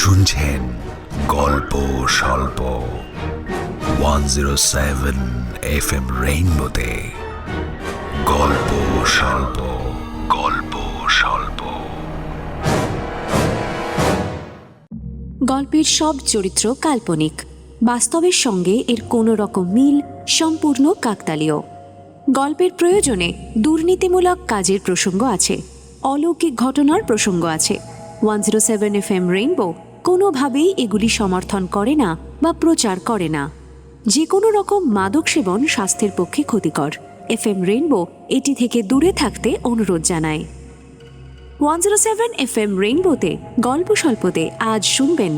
শুনছেন গল্প স্বল্প 107 FM রেইনবোতে। গল্প স্বল্প, গল্প স্বল্প। গল্পের সব চরিত্র কাল্পনিক, বাস্তবের সঙ্গে এর কোনো রকম মিল সম্পূর্ণ কাকতালীয়। গল্পের প্রয়োজনে দুর্নীতিমূলক কাজের প্রসঙ্গ আছে, অলৌকিক ঘটনার প্রসঙ্গ আছে। 107 FM রেইনবো কোনোভাবেই এগুলি সমর্থন করে না বা প্রচার করে না। যে কোনো রকম মাদক সেবন স্বাস্থ্যের পক্ষে ক্ষতিকর। FM রেইনবো এটি থেকে দূরে থাকতে অনুরোধ জানায়। 107 FM রেইনবোতে গল্প স্বল্পতে আজ শুনবেন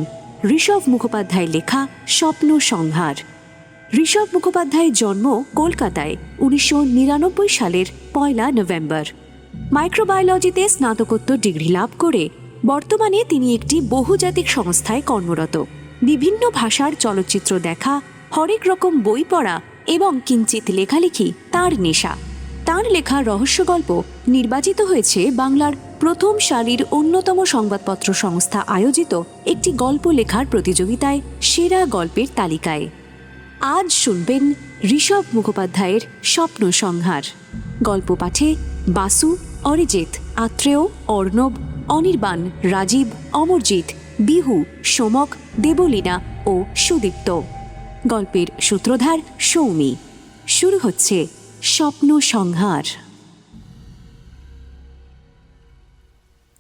ঋষভ মুখোপাধ্যায়ের লেখা স্বপ্ন সংহার। ঋষভ মুখোপাধ্যায়ের জন্ম কলকাতায় 1999 সালের 1 নভেম্বর। মাইক্রোবায়োলজিতে স্নাতকোত্তর ডিগ্রি লাভ করে বর্তমানে তিনি একটি বহুজাতিক সংস্থায় কর্মরত। বিভিন্ন ভাষার চলচ্চিত্র দেখা, হরেক রকম বই পড়া এবং কিঞ্চিত লেখালেখি তার নেশা। তার লেখা রহস্য গল্প নির্বাচিত হয়েছে বাংলার প্রথম সারির অন্যতম সংবাদপত্র সংস্থা আয়োজিত একটি গল্প লেখার প্রতিযোগিতায় সেরা গল্পের তালিকায়। আজ শুনবেন ঋষভ মুখোপাধ্যায়ের স্বপ্ন সংহার। গল্প পাঠে বাসু, অরিজিৎ, আত্রেয়, অর্ণব, অনির্বাণ, রাজীব, অমরজিৎ, বিহু, সোমক, দেবলীনা ও সুদীপ্ত। গল্পের সূত্রধার সৌমি। শুরু হচ্ছে স্বপ্ন সংহার।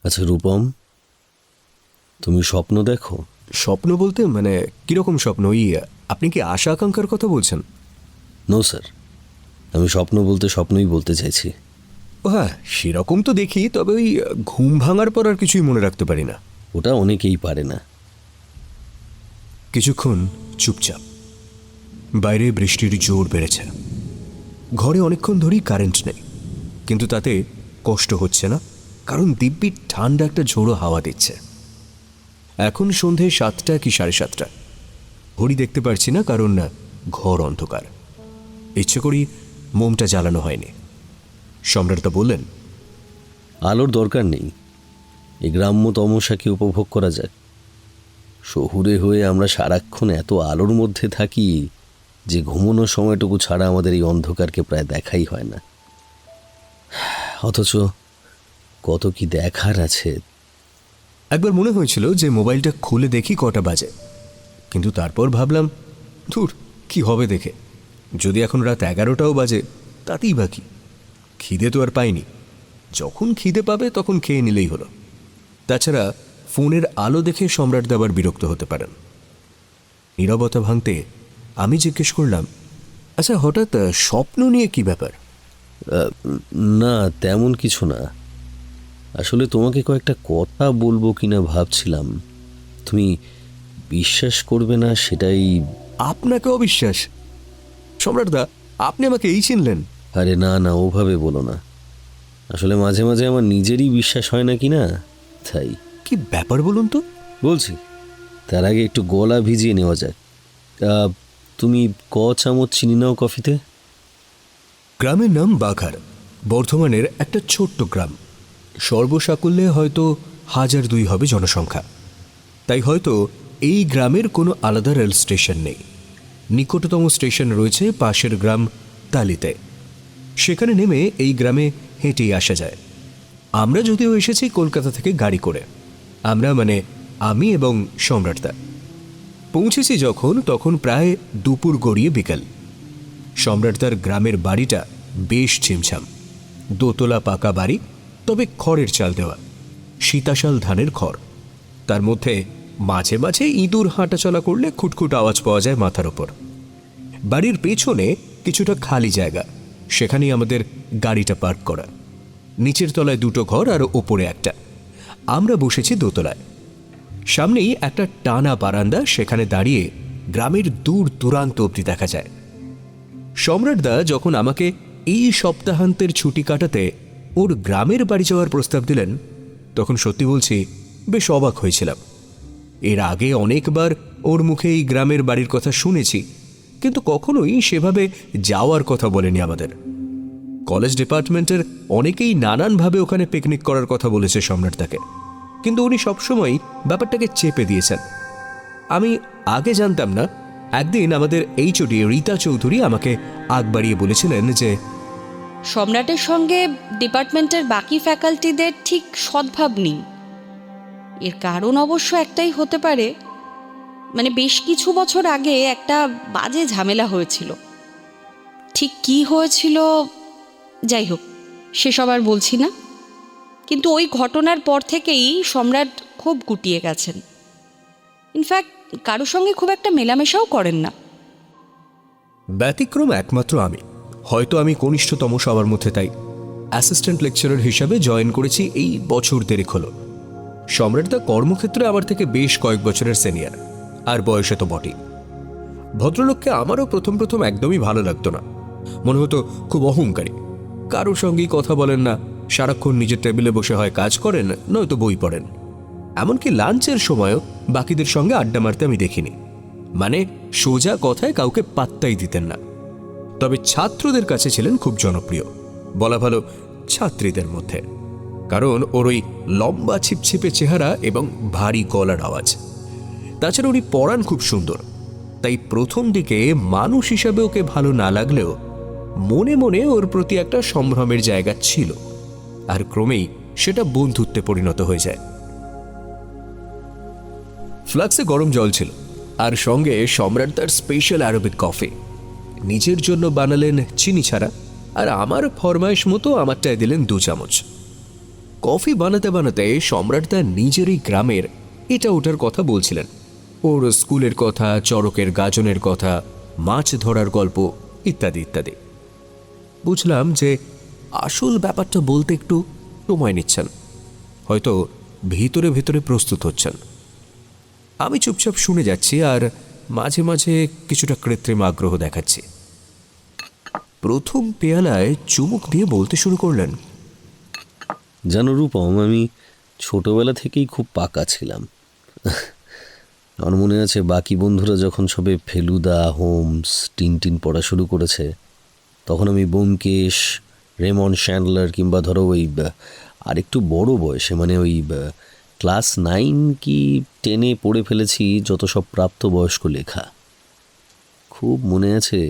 আচ্ছা রূপম, তুমি স্বপ্ন দেখো? স্বপ্ন বলতে মানে কিরকম স্বপ্ন? আপনি কি আশা আকাঙ্ক্ষার কথা বলছেন? নো স্যার, আমি স্বপ্ন বলতে স্বপ্নই বলতে চাইছি। ও হ্যাঁ, সেরকম তো দেখি, তবে ওই ঘুম ভাঙার পর আর কিছুই মনে রাখতে পারি না। ওটা অনেকেই পারে না। কিছুক্ষণ চুপচাপ। বাইরে বৃষ্টির জোর বেড়েছে। ঘরে অনেকক্ষণ ধরেই কারেন্ট নেই, কিন্তু তাতে কষ্ট হচ্ছে না, কারণ দিব্যি ঠান্ডা একটা ঝোড়ো হাওয়া দিচ্ছে। এখন সন্ধে 7টা কি 7:30। ঘড়ি দেখতে পারছি না, কারণ না ঘর অন্ধকার। ইচ্ছে করি মোমটা জ্বালানো হয়নি। সম্রাটদা বললেন, আলোর দরকার নেই, এই গ্রাম্য তমসাকে উপভোগ করা যাক। শহুরে হয়ে আমরা সারাক্ষণ এত আলোর মধ্যে থাকি যে ঘুমানোর সময়টুকু ছাড়া আমাদের এই অন্ধকারকে প্রায় দেখাই হয় না। অথচ কত কি দেখার আছে। একবার মনে হয়েছিল যে মোবাইলটা খুলে দেখি কটা বাজে, কিন্তু তারপর ভাবলাম ধুর, কি হবে দেখে। যদি এখন রাত 11টাও বাজে তাতেই বা কি, খিদে তো আর পাইনি। যখন খিদে পাবে তখন খেয়ে নিলেই হলো। তাছাড়া ফোনের আলো দেখে সম্রাটদা আবার বিরক্ত হতে পারেন। নীরবতা ভাঙতে আমি জিজ্ঞেস করলাম, আচ্ছা হঠাৎ স্বপ্ন নিয়ে কি ব্যাপার? না তেমন কিছু না, আসলে তোমাকে কয়েকটা কথা বলবো কিনা ভাবছিলাম। তুমি বিশ্বাস করবে না সেটাই। আপনাকে অবিশ্বাস? সম্রাটদা, আপনি আমাকে এই চিনলেন? আরে না না, ওভাবে বলো না। আসলে মাঝে মাঝে আমার নিজেরই বিশ্বাস হয় না কি না, তাই। কি ব্যাপার বলুন তো? বলছি, তার আগে একটু গলা ভিজিয়ে নেওয়া যাক। তুমি ক চামচ চিনি নাও কফিতে? গ্রামের নাম বাঘার, বর্ধমানের একটা ছোট্ট গ্রাম। সর্বসাকুল্যে হয়তো 1002 হবে জনসংখ্যা। তাই হয়তো এই গ্রামের কোনো আলাদা রেল স্টেশন নেই। নিকটতম স্টেশন রয়েছে পাশের গ্রাম তালিতে। সেখানে নেমে এই গ্রামে হেঁটেই আসা যায়। আমরা যদিও এসেছি কলকাতা থেকে গাড়ি করে। আমরা মানে আমি এবং সম্রাটদা। পৌঁছেছি যখন, তখন প্রায় দুপুর গড়িয়ে বিকেল। সম্রাটদার গ্রামের বাড়িটা বেশ ছিমছাম। দোতলা পাকা বাড়ি, তবে খড়ের চাল দেওয়া, সীতাশাল ধানের খড়। তার মধ্যে মাঝে মাঝে ইঁদুর হাঁটাচলা করলে খুটখুট আওয়াজ পাওয়া যায় মাথার ওপর। বাড়ির পেছনে কিছুটা খালি জায়গা, সেখানেই আমাদের গাড়িটা পার্ক করা। নিচের তলায় 2টো ঘর আর ওপরে একটা। আমরা বসেছি দোতলায়। সামনেই একটা টানা বারান্দা, সেখানে দাঁড়িয়ে গ্রামের দূর দূরান্ত অবধি দেখা যায়। সম্রাটদা যখন আমাকে এই সপ্তাহান্তের ছুটি কাটাতে ওর গ্রামের বাড়ি যাওয়ার প্রস্তাব দিলেন, তখন সত্যি বলছি বেশ অবাক হয়েছিলাম। এর আগে অনেকবার ওর মুখে এই গ্রামের বাড়ির কথা শুনেছি, কিন্তু কখনোই সেভাবে যাওয়ার কথা বলেনি আমাদের। কলেজ ডিপার্টমেন্টের অনেকেই নানানভাবে ওখানে পিকনিক করার কথা বলেছে সম্রাটদাকে, কিন্তু উনি সবসময় ব্যাপারটাকে চেপে দিয়েছেন। আমি আগে জানতাম না, একদিন আমাদের এইচওডি রীতা চৌধুরী আমাকে আগ বাড়িয়ে বলেছিলেন যে সম্রাটের সঙ্গে ডিপার্টমেন্টের বাকি ফ্যাকাল্টিদের ঠিক সদ্ভাব নেই। এর কারণ অবশ্য একটাই হতে পারে, মানে বেশ কিছু বছর আগে একটা বাজে ঝামেলা হয়েছিল। ঠিক কি হয়েছিল যাই হোক, সেসব আর বলছি না, কিন্তু ওই ঘটনার পর থেকেই সম্রাট খুব গুটিয়ে গেছেন। ইনফ্যাক্ট কারোর সঙ্গে খুব একটা মেলামেশাও করেন না। ব্যতিক্রম একমাত্র আমি, হয়তো আমি কনিষ্ঠতম সবার মধ্যে, তাই অ্যাসিস্ট্যান্ট লেকচারার হিসাবে জয়েন করেছি এই বছর দেড়েক হলো। সম্রাটদা কর্মক্ষেত্রে আমার থেকে বেশ কয়েক বছরের সিনিয়র, আর বয়সে তো বটেই। ভদ্রলোককে আমারও প্রথম প্রথম একদমই ভালো লাগতো না, মনে হতো খুব অহংকারী, কারোর সঙ্গেই কথা বলেন না, সারাক্ষণ নিজের টেবিলে বসে হয় কাজ করেন, নয়তো বই পড়েন। এমনকি লাঞ্চের সময়ও বাকিদের সঙ্গে আড্ডা মারতে আমি দেখিনি, মানে সোজা কথায় কাউকে পাত্তাই দিতেন না। তবে ছাত্রদের কাছে ছিলেন খুব জনপ্রিয়, বলা ভালো ছাত্রীদের মধ্যে, কারণ ওর ওই লম্বা ছিপছিপে চেহারা এবং ভারী গলার আওয়াজ। তাছাড়া উনি পড়ান খুব সুন্দর, তাই প্রথম দিকে মানুষ হিসাবে ওকে ভালো না লাগলেও মনে মনে ওর প্রতি একটা সম্ভ্রমের জায়গা ছিল, আর ক্রমেই সেটা বন্ধুত্বে পরিণত হয়ে যায়। ফ্লাক্সে গরম জল ছিল, আর সঙ্গে সম্রাট তার স্পেশাল আরবিক কফি নিজের জন্য বানালেন চিনি ছাড়া, আর আমার ফরমাইশ মতো আমারটায় দিলেন 2 চামচ। কফি বানাতে বানাতে সম্রাট তার নিজেরই গ্রামের এটা ওটার কথা বলছিলেন, ওর স্কুলের কথা, চড়কের গাজনের কথা, মাছ ধরার গল্প ইত্যাদি ইত্যাদি। বুঝলাম যে আসল ব্যাপারটা বলতে একটু সময় নিচ্ছেন, হয়তো ভিতরে ভিতরে প্রস্তুত হচ্ছেন। আমি চুপচাপ শুনে যাচ্ছি, আর মাঝে মাঝে কিছুটা কৃত্রিম আগ্রহ দেখাচ্ছি। প্রথম পেয়ালায় চুমুক দিয়ে বলতে শুরু করলেন, জানো রূপম, আমি ছোটবেলা থেকেই খুব পাকা ছিলাম। আমার মনে আছে বাকি বন্ধুরা যখন সবে ফেলুদা, হোমস, টিনটিন পড়া শুরু করেছে, তখন আমি ব্যোমকেশ, রেমন্ড শ্যান্ডলার কিংবা ধরো ওই আরেকটু বড় বয়সে, মানে ওই ক্লাস 9 কি 10 পড়ে ফেলেছি যত সব প্রাপ্তবয়স্ক লেখা। খুব মনে আছে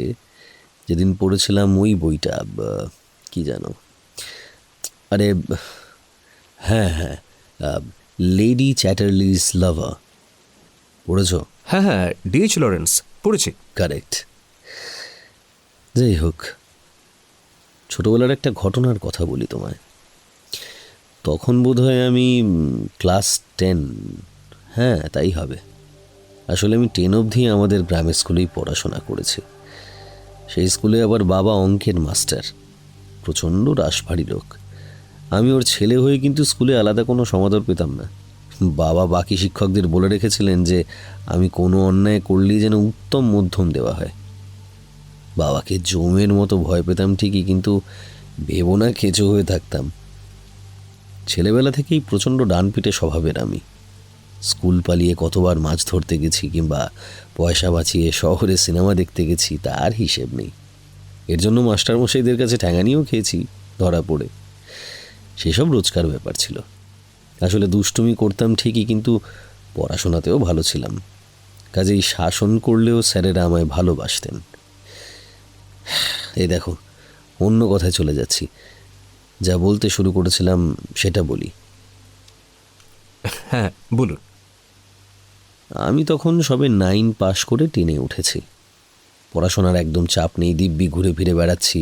যেদিন পড়েছিলাম ওই বইটা, কি জানো, আরে হ্যাঁ হ্যাঁ, লেডি চ্যাটারলিজ লাভার পড়েছ? হ্যাঁ হ্যাঁ, ডিএইচ লরেন্স পড়েছি। কারেক্ট। যাই হোক, ছোটবেলার একটা ঘটনার কথা বলি তোমায়। তখন বোধহয় আমি ক্লাস 10, হ্যাঁ তাই হবে। আসলে আমি 10 অবধি আমাদের গ্রামের স্কুলেই পড়াশোনা করেছি। সেই স্কুলে আবার বাবা অঙ্কের মাস্টার, প্রচণ্ড রাশভারী লোক। আমি ওর ছেলে হয়ে কিন্তু স্কুলে আলাদা কোনো সমাদর পেতাম না। বাবা বাকি শিক্ষকদের বলে রেখেছিলেন যে আমি কোনো অন্যায় করলেই যেন উত্তম মধ্যম দেওয়া হয়। বাবাকে জমের মতো ভয় পেতাম ঠিকই, কিন্তু ভেবো না কেঁচো হয়ে থাকতাম। ছেলেবেলা থেকেই প্রচণ্ড ডানপিটে স্বভাবের আমি। স্কুল পালিয়ে কতবার মাছ ধরতে গেছি, কিংবা পয়সা বাঁচিয়ে শহরে সিনেমা দেখতে গেছি, তার হিসেব নেই। এর জন্য মাস্টারমশাইদের কাছে ঠ্যাঙানিও খেয়েছি ধরা পড়ে। সেসব রোজকার ব্যাপার ছিল। আসলে দুষ্টুমি করতাম ঠিকই, কিন্তু পড়াশোনাতেও ভালো ছিলাম। কাজেই শাসন করলেও স্যারেরা আমায় ভালোবাসতেন। এই দেখো, অন্য কথায় চলে যাচ্ছি। যা বলতে শুরু করেছিলাম সেটা বলি। হ্যাঁ বলুন। আমি তখন সবে 9 পাশ করে 10-এ উঠেছি। পড়াশোনার একদম চাপ নেই, দিব্যি ঘুরে ফিরে বেড়াচ্ছি,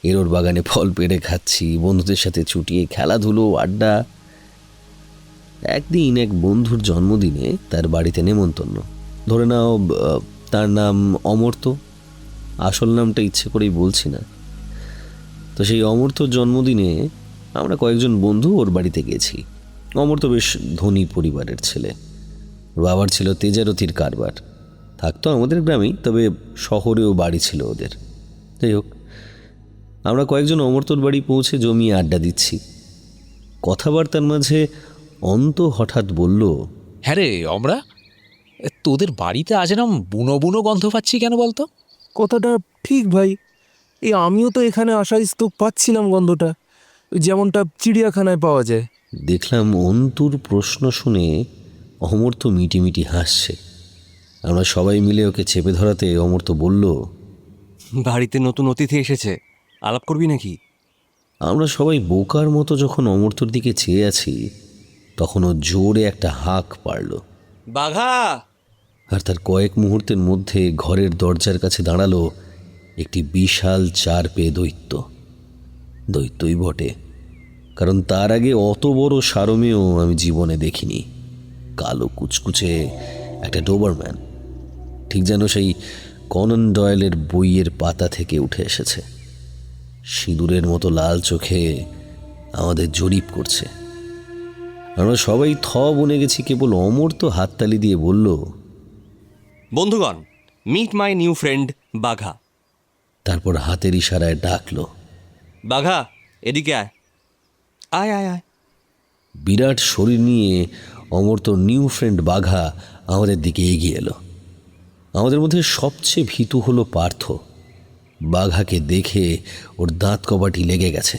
এরোর বাগানে ফল পেড়ে খাচ্ছি, বন্ধুদের সাথে ছুটিয়ে খেলাধুলো, আড্ডা। একদিন এক বন্ধুর জন্মদিনে তার বাড়িতে নেমন্তন্ন। ধরে নাও তার নাম অমর্ত্য, আসল নামটা ইচ্ছে করেই বলছি না। তো সেই অমর্ত্যর জন্মদিনে আমরা কয়েকজন বন্ধু ওর বাড়িতে গেছি। অমর্ত্য বেশ ধনী পরিবারের ছেলে, ওর বাবার ছিল তেজারতির কারবার, থাকতো আমাদের গ্রামেই, তবে শহরেও বাড়ি ছিল ওদের। যাই হোক, আমরা কয়েকজন অমর্ত্যর বাড়ি পৌঁছে জমিয়ে আড্ডা দিচ্ছি। কথাবার্তার মাঝে অন্ত হঠাৎ বলল, হ্যাঁ রে আমরা, তোদের বাড়িতে আজ এরম বুনো বুনো গন্ধ পাচ্ছি কেন বলতো? কথাটা ঠিক ভাই, আমিও তো এখানে আসার স্তূপ পাচ্ছিলাম গন্ধটা, যেমনটা চিড়িয়াখানায় পাওয়া যায়। দেখলাম অন্তুর প্রশ্ন শুনে অমর্ত্য মিটিমিটি হাসছে। আমরা সবাই মিলে ওকে চেপে ধরাতে অমর্ত্য বলল, বাড়িতে নতুন অতিথি এসেছে, আলাপ করবি নাকি? আমরা সবাই বোকার মতো যখন অমর্ত্যর দিকে চেয়ে আছি, তখন ও জোরে একটা হাঁক পারল। বাঘা! আর তার কয়েক মুহূর্তের মধ্যে ঘরের দরজার কাছে দাঁড়ালো একটি বিশাল 4 পেয়ে দৈত্য। দৈত্যই বটে, কারণ তার আগে অত বড় সারমেয় আমি জীবনে দেখিনি। কালো কুচকুচে একটা ডোবারম্যান, ঠিক যেন সেই কনন ডয়েলের বইয়ের পাতা থেকে উঠে এসেছে। সিঁদুরের মতো লাল চোখে আমাদের জরিপ করছে। আমরা সবাই বনে গেছি, কেবল অমর্ত্য হাততালি দিয়ে বলল, বন্ধুগণ, মিট মাই নিউ ফ্রেন্ড বাঘা। তারপর হাতের ইশারায় ডাকলো, বাঘা, এদিকে আয়, আয় আয় আয়। বিরাট শরীর নিয়ে অমর্ত্যর নিউ ফ্রেন্ড বাঘা আমাদের দিকে এগিয়ে এলো। আমাদের মধ্যে সবচেয়ে ভীতু হলো পার্থ। বাঘাকে দেখে ওর দাঁত কবাটি লেগে গেছে।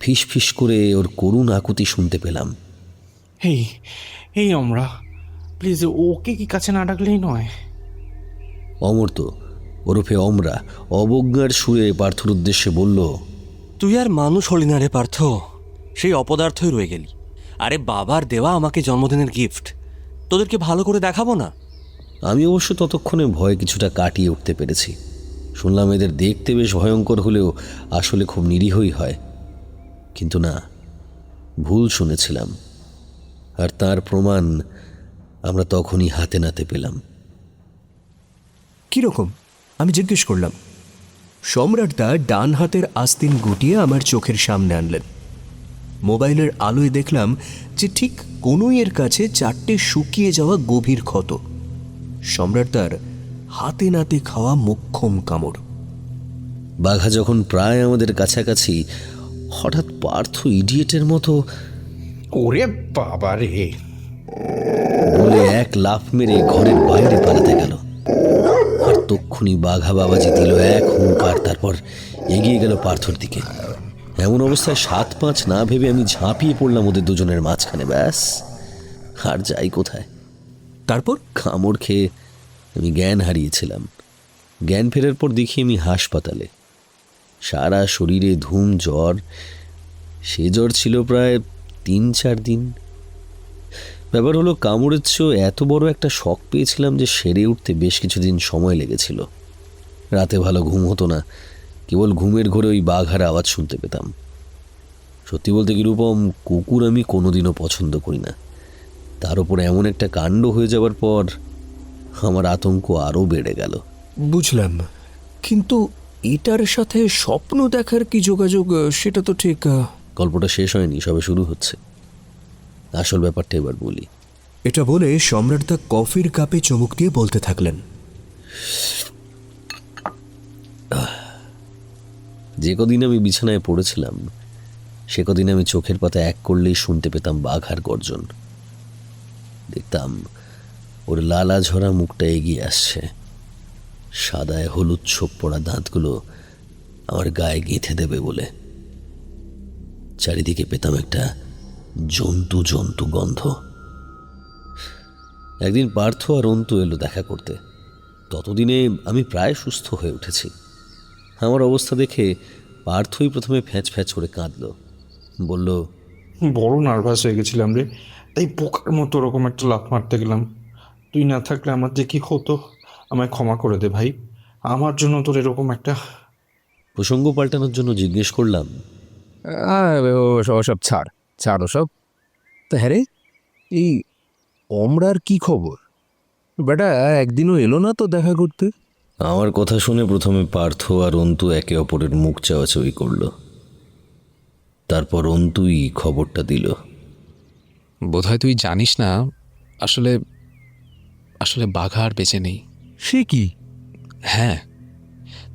ফিস ফিস করে ওর করুণ আকুতি শুনতে পেলাম। এই এই আমরা প্লিজ ওকে কি কাছে না ডাকলেই নয়। অমর্ত্য ওরফে অমরা অবজ্ঞার সুরে পার্থর উদ্দেশ্যে বলল, তুই আর মানুষ হলি না রে পার্থ, সেই অপদার্থই রয়ে গেলি। আরে বাবার দেওয়া আমাকে জন্মদিনের গিফট, তোদেরকে ভালো করে দেখাবো না? আমি অবশ্য ততক্ষণে ভয় কিছুটা কাটিয়ে উঠতে পেরেছি। শুনলাম এদের দেখতে বেশ ভয়ঙ্কর হলেও আসলে খুব নিরীহই হয়। কিন্তু না, ভুল শুনেছিলাম। আর তার প্রমাণ আমরা তখনই হাতে নাতে পেলাম। কিরকম? আমি জিজ্ঞেস করলাম। সম্রাটদা ডান হাতের আস্তিন গুটিয়ে আমার চোখের সামনে আনলেন। মোবাইলের আলোয় দেখলাম যে ঠিক কনুইয়ের কাছে 4টে শুকিয়ে যাওয়া গভীর ক্ষত। সম্রাটদার হাতে নাতে খাওয়া মোক্ষম কামড়। বাঘা যখন প্রায় আমাদের কাছাকাছি, হঠাৎ পার্থ ইডিয়েটের মতো ওরে বাবা রে! বলে এক লাফ মেরে ঘরের বাইরে পালাতে গেল। আর তক্ষুনি বাঘা বাবাজি দিল এক হুঙ্কার, তারপর এগিয়ে গেল পার্থর দিকে। এমন অবস্থায় 7-5 না ভেবে আমি ঝাঁপিয়ে পড়লাম ওদের দুজনের মাঝখানে। ব্যাস, আর যাই কোথায়। তারপর কামড় খেয়ে আমি জ্ঞান হারিয়েছিলাম। জ্ঞান ফেরার পর দেখি আমি হাসপাতালে। সারা শরীরে ধুম জ্বর। সে জ্বর ছিল প্রায় 3-4 দিন। ব্যাপার হলো, কামড়ের চেয়েও এত বড় একটা শক পেয়েছিলাম যে সেরে উঠতে বেশ কিছুদিন সময় লেগেছিল। রাতে ভালো ঘুম হতো না, কেবল ঘুমের ঘরে ওই বাঘার আওয়াজ শুনতে পেতাম। সত্যি বলতে কিরূপম, কুকুর আমি কোনোদিনও পছন্দ করি না। তার উপর এমন একটা কাণ্ড হয়ে যাওয়ার পর আমার আতঙ্ক আরও বেড়ে গেল। বুঝলাম, কিন্তু এটার সাথে স্বপ্ন দেখার কি যোগাযোগ সেটা তো ঠিক। গল্পটা শেষ হয়নি, সবে শুরু হচ্ছে। আসল ব্যাপারটা এবার বলি। এটা বলে সম্রাটদা কফির কাপে চুমুক দিয়ে বলতে থাকলেন, যে কদিন আমি বিছানায় পড়েছিলাম, সে কদিন আমি চোখের পাতা এক করলেই শুনতে পেতাম বাঘার গর্জন। দেখতাম ওর লালা ঝরা মুখটা এগিয়ে আসছে। সাদায় হলুদ ছোপ পড়া দাঁতগুলো আমার গায়ে গেঁথে দেবে বলে। চারিদিকে পেতাম একটা জন্তু জন্তু গন্ধ। একদিন পার্থ আর অন্তু এলো দেখা করতে। ততদিনে আমি প্রায় সুস্থ হয়ে উঠেছি। আমার অবস্থা দেখে পার্থই প্রথমে ফ্যাঁচ ফ্যাঁচ করে কাঁদল। বলল, বড় নার্ভাস হয়ে গেছিলাম রে, তাই পোকার মতো ওরকম একটা লাফ মারতে গেলাম। তুই না থাকলে আমার যে কি হতো, আমায় ক্ষমা করে দে ভাই। আমার জন্য তোর এরকম একটা... প্রসঙ্গ পাল্টানোর জন্য জিজ্ঞেস করলাম, ওসব ছাড় ছাড় ওসব। তা হ্যাঁ রে, এই অমরার কি খবর? বেটা একদিনও এলো না তো দেখা করতে। আমার কথা শুনে প্রথমে পার্থ আর অন্তু একে অপরের মুখ চাওয়াচাওয়ি করল। তারপর অন্তুই খবরটা দিল। বোধহয় তুই জানিস না, আসলে আসলে বাঘা আর বেঁচে নেই। সে কি? হ্যাঁ,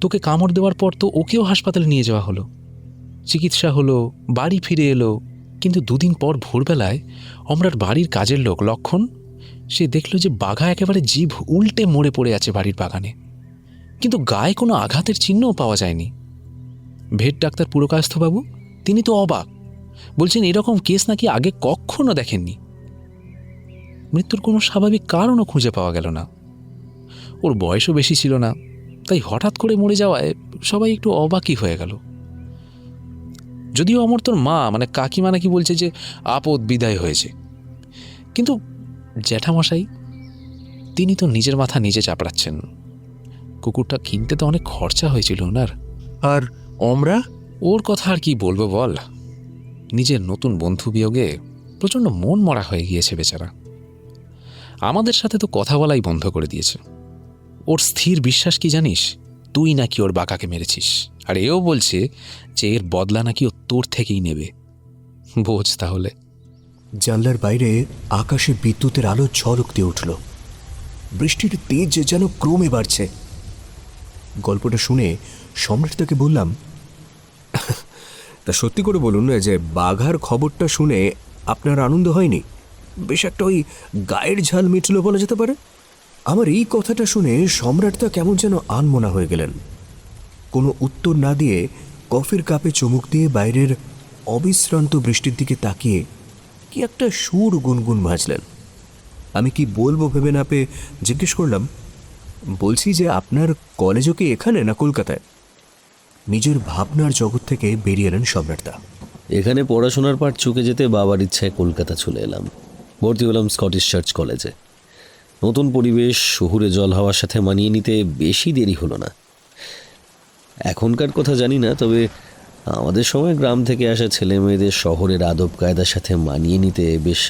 তোকে কামড় দেওয়ার পর তো ওকেও হাসপাতালে নিয়ে যাওয়া হলো, চিকিৎসা হলো, বাড়ি ফিরে এলো। কিন্তু 2 দিন পর ভোরবেলায় অমরার বাড়ির কাজের লোক লক্ষণ, সে দেখল যে বাঘা একেবারে জিভ উল্টে মরে পড়ে আছে বাড়ির বাগানে। কিন্তু গায়ে কোনো আঘাতের চিহ্নও পাওয়া যায়নি। ভেট ডাক্তার পুরকায়স্থবাবু, তিনি তো অবাক। বলছেন এরকম কেস নাকি আগে কখনো দেখেননি। মৃত্যুর কোনো স্বাভাবিক কারণও খুঁজে পাওয়া গেল না। ওর বয়সও বেশি ছিল না, তাই হঠাৎ করে মরে যাওয়ায় সবাই একটু অবাকই হয়ে গেল। যদিও অমর্ত্যর মা মানে কাকিমা নাকি বলছে যে আপদ বিদায় হয়েছে, কিন্তু জ্যাঠামশাই তিনি তো নিজের মাথা নিজে চাপড়াচ্ছেন। কুকুরটা কিনতে তো অনেক খরচা হয়েছিল ওনার। আর আমরা ওর কথা আর কি বলবো বল, নিজের নতুন বন্ধু বিয়োগে প্রচণ্ড মন মরা হয়ে গিয়েছে বেচারা। আমাদের সাথে তো কথা বলাই বন্ধ করে দিয়েছে। ওর স্থির বিশ্বাস কি জানিস, তুই নাকি ওর বাঁকাকে মেরেছিস, আর এও বলছে যে এর বদলা নাকি ও তোর থেকেই নেবে। বোঝ তাহলে। জানলার বাইরে আকাশে বিদ্যুতের আলো ঝলক দিয়ে উঠল। বৃষ্টির তেজ যেন ক্রমে বাড়ছে। গল্পটা শুনে সম্রাট তাকে বললাম, তা সত্যি করে বলুন যে বাঘার খবরটা শুনে আপনার আনন্দ হয়নি? বেশ একটা ওই গায়ের ঝাল মিটল বলা যেতে পারে। আমার এই কথাটা শুনে সম্রাটটা কেমন যেন আনমনা হয়ে গেলেন। কোনো উত্তর না দিয়ে কফির কাপে চুমুক দিয়ে বাইরের অবিশ্রান্ত বৃষ্টির দিকে তাকিয়ে কি একটা সুর গুনগুন ভাজলেন। আমি কি বলবো ভেবে না পেয়ে জিজ্ঞেস করলাম, বলছি যে আপনার কলেজও কি এখানে না কলকাতায়? নিজের ভাবনার জগৎ থেকে বেরিয়ে এলেন সম্রাটদা। এখানে পড়াশোনার পাঠ চুকে যেতে বাবার ইচ্ছায় কলকাতা চলে এলাম। ভর্তি হলাম স্কটিশ চার্চ কলেজে। নতুন পরিবেশ, শহুরে জল হাওয়ার সাথে মানিয়ে নিতে বেশি দেরি হলো না। এখনকার কথা জানি না, তবে আমাদের সময় গ্রাম থেকে আসা ছেলে মেয়েদের শহরের আদব কায়দার সাথে মানিয়ে নিতে বেশ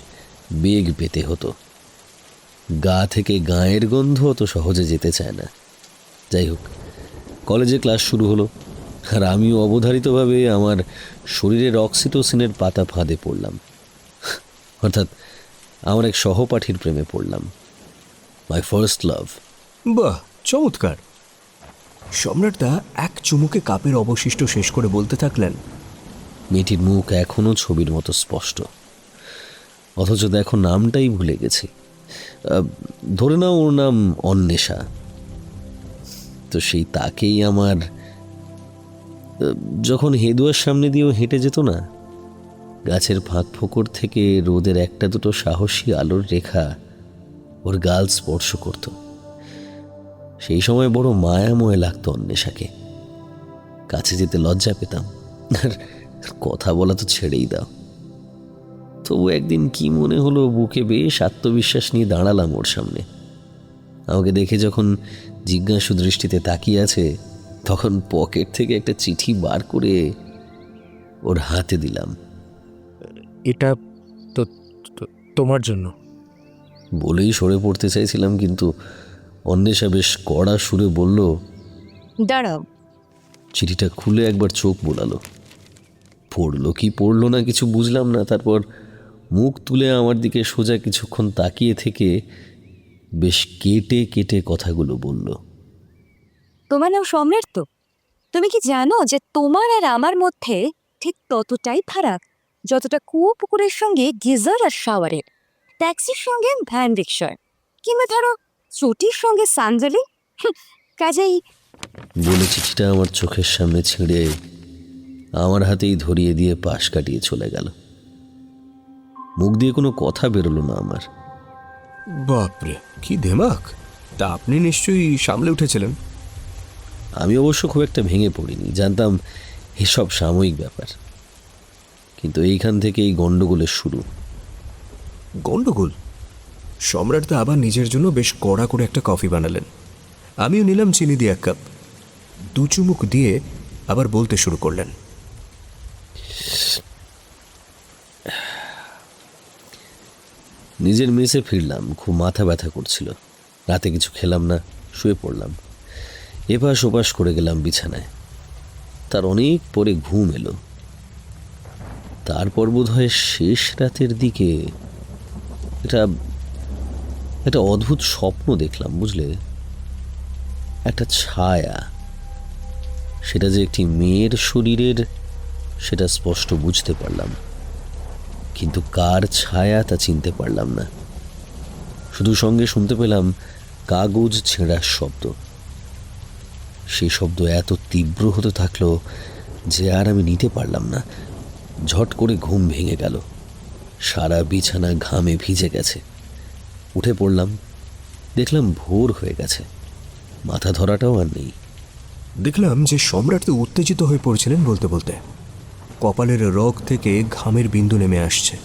বেগ পেতে হতো। গা থেকে গায়ের গন্ধ তো সহজে যেতে চায় না। যাই হোক, কলেজে ক্লাস শুরু হলো, আর আমিও অবধারিতভাবে আমার শরীরের অক্সিটোসিনের পাতা ফাঁদে পড়লাম। অর্থাৎ আমার এক সহপাঠীর প্রেমে পড়লাম। My first love. বাহ, চমৎকার। সম্রাটদা এক চুমুকে কাপের অবশিষ্ট শেষ করে বলতে থাকলেন, মেয়েটির মুখ এখনও ছবির মতো স্পষ্ট, অথচ দেখো নামটাই ভুলে গেছি। ধরে নাও ওর নাম অন্বেষা। তো সেই তাকেই আমার, যখন হেদুয়ার সামনে দিয়েও হেঁটে যেত না, গাছের ফাঁক ফোকর থেকে রোদের একটা দুটো সাহসী আলোর রেখা ওর গাল স্পর্শ করত। সেই সময় বড় মায়াময় লাগতো অন্বেষাকে। কাছে যেতে লজ্জা পেতাম, আর কথা বলা তো ছেড়েই দাও। তবু একদিন কি মনে হলো, বুকে বেশ আত্মবিশ্বাস নিয়ে দাঁড়ালাম ওর সামনে। আমাকে দেখে যখন জিজ্ঞাসু দৃষ্টিতে তাকিয়ে আছে, তখন পকেট থেকে একটা চিঠি বার করে ওর হাতে দিলাম। এটা তো তোমার জন্য বলেই সরে পড়তে চাইছিলাম, কিন্তু অন্বেষা বেশ কড়া সুরে বলল, দাঁড়াও। চিঠিটা খুলে একবার চোখ বোলালো। পড়লো কি পড়লো না কিছু বুঝলাম না। তারপর মুখ তুলে আমার দিকে সোজা কিছুক্ষণ তাকিয়ে থেকে বেশ কেটে কেটে কথাগুলো বলল। তোমার নাম সম্রাট তো? তুমি কি জানো যে তোমার আর আমার মধ্যে ঠিক ততটাই ফারাক যতটা কুয়ো পুকুরের সঙ্গে গিজার আর শাওয়ারের, ট্যাক্সির সঙ্গে ভ্যান রিক্সার, কিংবা ধরো চটির সঙ্গে সান্ডালি। কাজেই বলে চিঠিটা আমার চোখের সামনে ছিঁড়ে আমার হাতেই ধরিয়ে দিয়ে পাশ কাটিয়ে চলে গেল। মুখ দিয়ে কোনো কথা বেরোলো না আমার। বাপরে, কি দেমাক! তা আপনি নিশ্চয়ই সামলে উঠেছিলেন? আমি অবশ্য খুব একটা ভেঙে পড়িনি, জানতাম এসব সাময়িক ব্যাপার। কিন্তু এইখান থেকে এই গণ্ডগোলের শুরু। গন্ডগোল? সম্রাটদা আবার নিজের জন্য বেশ কড়া করে একটা কফি বানালেন। আমিও নিলাম চিনি দিয়ে 1 কাপ। 2 চুমুক দিয়ে আবার বলতে শুরু করলেন, নিজের মেসে ফিরলাম। খুব মাথা ব্যথা করছিল। রাতে কিছু খেলাম না, শুয়ে পড়লাম। এপাশ ওপাশ করে গেলাম বিছানায়। তার অনেক পরে ঘুম এলো। তারপর বোধহয় শেষ রাতের দিকে একটা অদ্ভুত স্বপ্ন দেখলাম, বুঝলে? একটা ছায়া। সেটা যে একটি মেয়ের শরীরের, সেটা স্পষ্ট বুঝতে পারলাম, কিন্তু কার ছায়া তা চিনতে পারলাম না। শুধু সঙ্গে শুনতে পেলাম কাগজ ছেঁড়ার শব্দ। সেই শব্দ এত তীব্র হতে থাকলো যে আর আমি নিতে পারলাম না। ঝট করে ঘুম ভেঙে গেল। সারা বিছানা ঘামে ভিজে গেছে। উঠে পড়লাম, দেখলাম ভোর হয়ে গেছে, মাথা ধরাটাও আর নেই। দেখলাম যে সম্রাট তো উত্তেজিত হয়ে পড়ছিলেন বলতে বলতে। কপালের রগ থেকে ঘামের বিন্দু নেমে আসছে,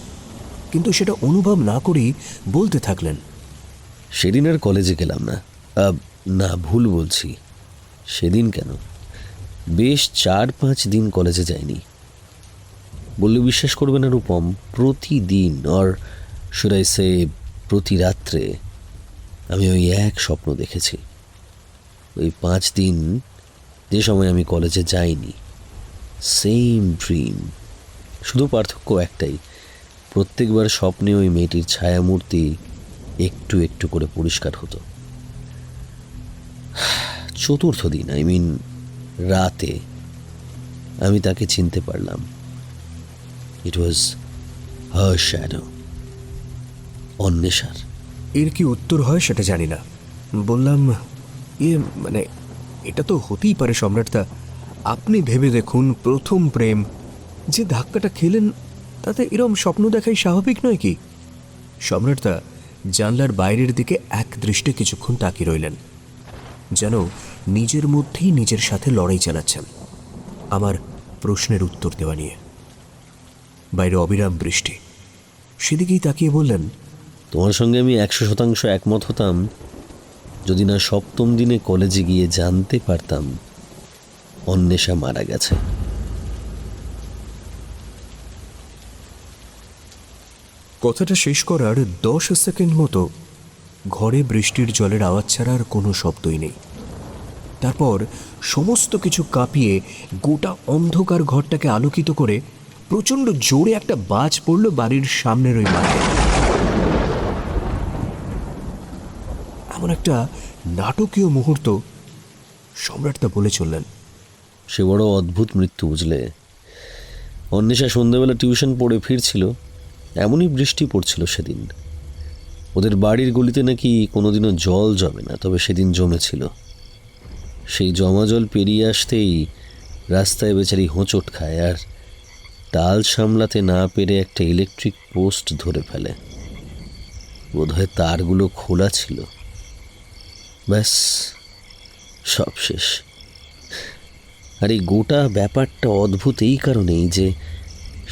কিন্তু সেটা অনুভব না করেই বলতে থাকলেন, সেদিন আর কলেজে গেলাম না। না, ভুল বলছি। সেদিন কেন, বেশ 4-5 দিন কলেজে যাইনি। বললে বিশ্বাস করবে না রূপম, প্রতিদিন অর শুড আই সে প্রতি রাত্রে আমি ওই এক স্বপ্ন দেখেছি। ওই 5 দিন যে সময় আমি কলেজে যাইনি, সেম ড্রিম। শুধু পার্থক্য একটাই, প্রত্যেকবার স্বপ্নে ওই মেয়েটির ছায়ামূর্তি একটু একটু করে পরিষ্কার হতো। চতুর্থ দিন, রাতে আমি তাকে চিনতে পারলাম। ইট ওয়াজ হার শ্যাডো, অন্বেষার। এর কি উত্তর হয় সেটা জানি না। বললাম, এটা তো হতেই পারে সম্রাটদা। আপনি ভেবে দেখুন, প্রথম প্রেম, যে ধাক্কাটা খেলেন তাতে এরম স্বপ্ন দেখাই স্বাভাবিক নয় কি? সম্রাটদা জানলার বাইরের দিকে এক দৃষ্টে কিছুক্ষণ তাকিয়ে রইলেন, যেন নিজের মধ্যেই নিজের সাথে লড়াই চালাচ্ছেন আমার প্রশ্নের উত্তর দেওয়া নিয়ে। বাইরে অবিরাম বৃষ্টি, সেদিকেই তাকিয়ে বললেন, তোমার সঙ্গে আমি 100% একমত হতাম যদি না 7ম দিনে কলেজে গিয়ে জানতে পারতাম অন্বেষা মারা গেছে। কথাটা শেষ করার 10 সেকেন্ড মতো ঘরে বৃষ্টির জলের আওয়াজ ছাড়া আর কোনো শব্দই নেই। তারপর সমস্ত কিছু কাঁপিয়ে গোটা অন্ধকার ঘরটাকে আলোকিত করে প্রচণ্ড জোরে একটা বাজ পড়ল বাড়ির সামনের ওই মাঠে। এমন একটা নাটকীয় মুহূর্ত সম্রাটদা বলে চললেন, সে বড় অদ্ভুত মৃত্যু, বুঝলে। অন্বেষা সন্ধ্যাবেলা টিউশন পড়ে ফিরছিল, এমনই বৃষ্টি পড়ছিল সেদিন। ওদের বাড়ির গলিতে নাকি কোনোদিনও জল জমে না, তবে সেদিন জমেছিল। সেই জমা জল পেরিয়ে আসতেই রাস্তায় বেচারি হোঁচট খায়, আর টাল সামলাতে না পেরে একটা ইলেকট্রিক পোস্ট ধরে ফেলে। বোধহয় তারগুলো খোলা ছিল। ব্যাস, সব শেষ। আর এই গোটা ব্যাপারটা অদ্ভুত এই কারণেই যে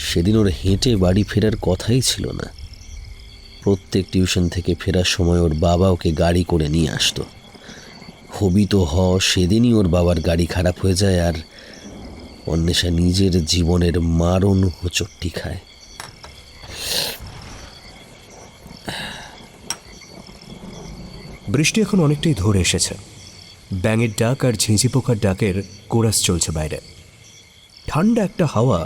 সেদিন ওর হেঁটে বাড়ি ফেরার কথাই ছিল না। প্রত্যেক টিউশন থেকে ফেরার সময় ওর বাবা ওকে গাড়ি করে নিয়ে আসতো। হবি তো সেদিনই ওর বাবার গাড়ি খারাপ হয়ে যায়, আর অন্বেষা নিজের জীবনের মারণ হোঁচটটি খায়। বৃষ্টি এখন অনেকটাই ধরে এসেছে। ব্যাঙের ডাক আর ঝিঁঝি পোকার ডাকের কোরাস চলছে বাইরে। ঠান্ডা একটা হাওয়া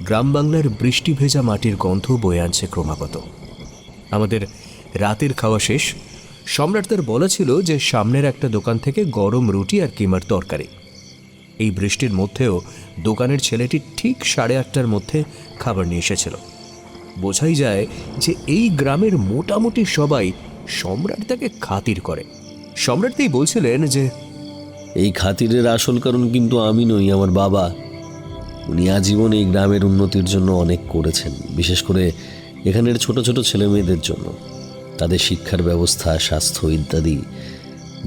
গ্রাম বাংলার বৃষ্টি ভেজা মাটির গন্ধ বয়ে আনছে ক্রমাগত। আমাদের রাতের খাওয়া শেষ। সম্রাটদের বলা ছিল যে সামনের একটা দোকান থেকে গরম রুটি আর কিমার তরকারি। এই বৃষ্টির মধ্যেও দোকানের ছেলেটি ঠিক 8:30টার মধ্যে খাবার নিয়ে এসেছিল। বোঝাই যায় যে এই গ্রামের মোটামুটি সবাই সম্রাট তাকে খাতির করে। সম্রাটই বলছিলেন যে এই খাতিরের আসল কারণ কিন্তু আমি নই, আমার বাবা। উনি আজীবন এই গ্রামের উন্নতির জন্য অনেক করেছেন, বিশেষ করে এখানের ছোট ছোট ছেলে মেয়েদের জন্য, তাদের শিক্ষার ব্যবস্থা, স্বাস্থ্য ইত্যাদি।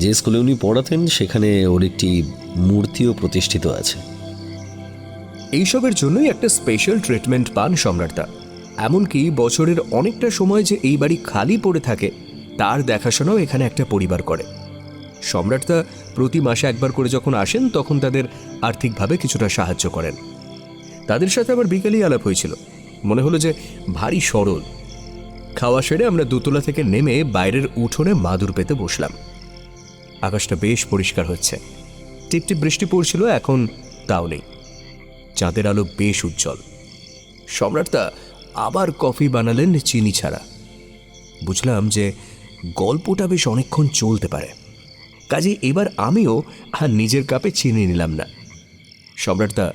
যে স্কুলে উনি পড়াতেন সেখানে ওর একটি মূর্তিও প্রতিষ্ঠিত আছে। এইসবের জন্যই একটা স্পেশাল ট্রিটমেন্ট পান সম্রাটদা। এমনকি বছরের অনেকটা সময় যে এই বাড়ি খালি পড়ে থাকে তার দেখাশোনাও এখানে একটা পরিবার করে। সম্রাটদা প্রতি মাসে একবার করে যখন আসেন তখন তাদের আর্থিকভাবে কিছুটা সাহায্য করেন। তাদের সাথে আবার বিকেলেই আলাপ হয়েছিল, মনে হলো যে ভারী সরল। খাওয়া সেরে আমরা দোতলা থেকে নেমে বাইরের উঠোনে মাদুর পেতে বসলাম। আকাশটা বেশ পরিষ্কার হচ্ছে, টিপটিপ বৃষ্টি পড়ছিল, এখন তাও নেই। চাঁদের আলো বেশ উজ্জ্বল। সম্রাটদা আবার কফি বানালেন চিনি ছাড়া। বুঝলাম যে গল্পটা বেশ অনেকক্ষণ চলতে পারে, কাজে এবার আমিও আর নিজের কাপে চিনি নিলাম না। সম্রাটদা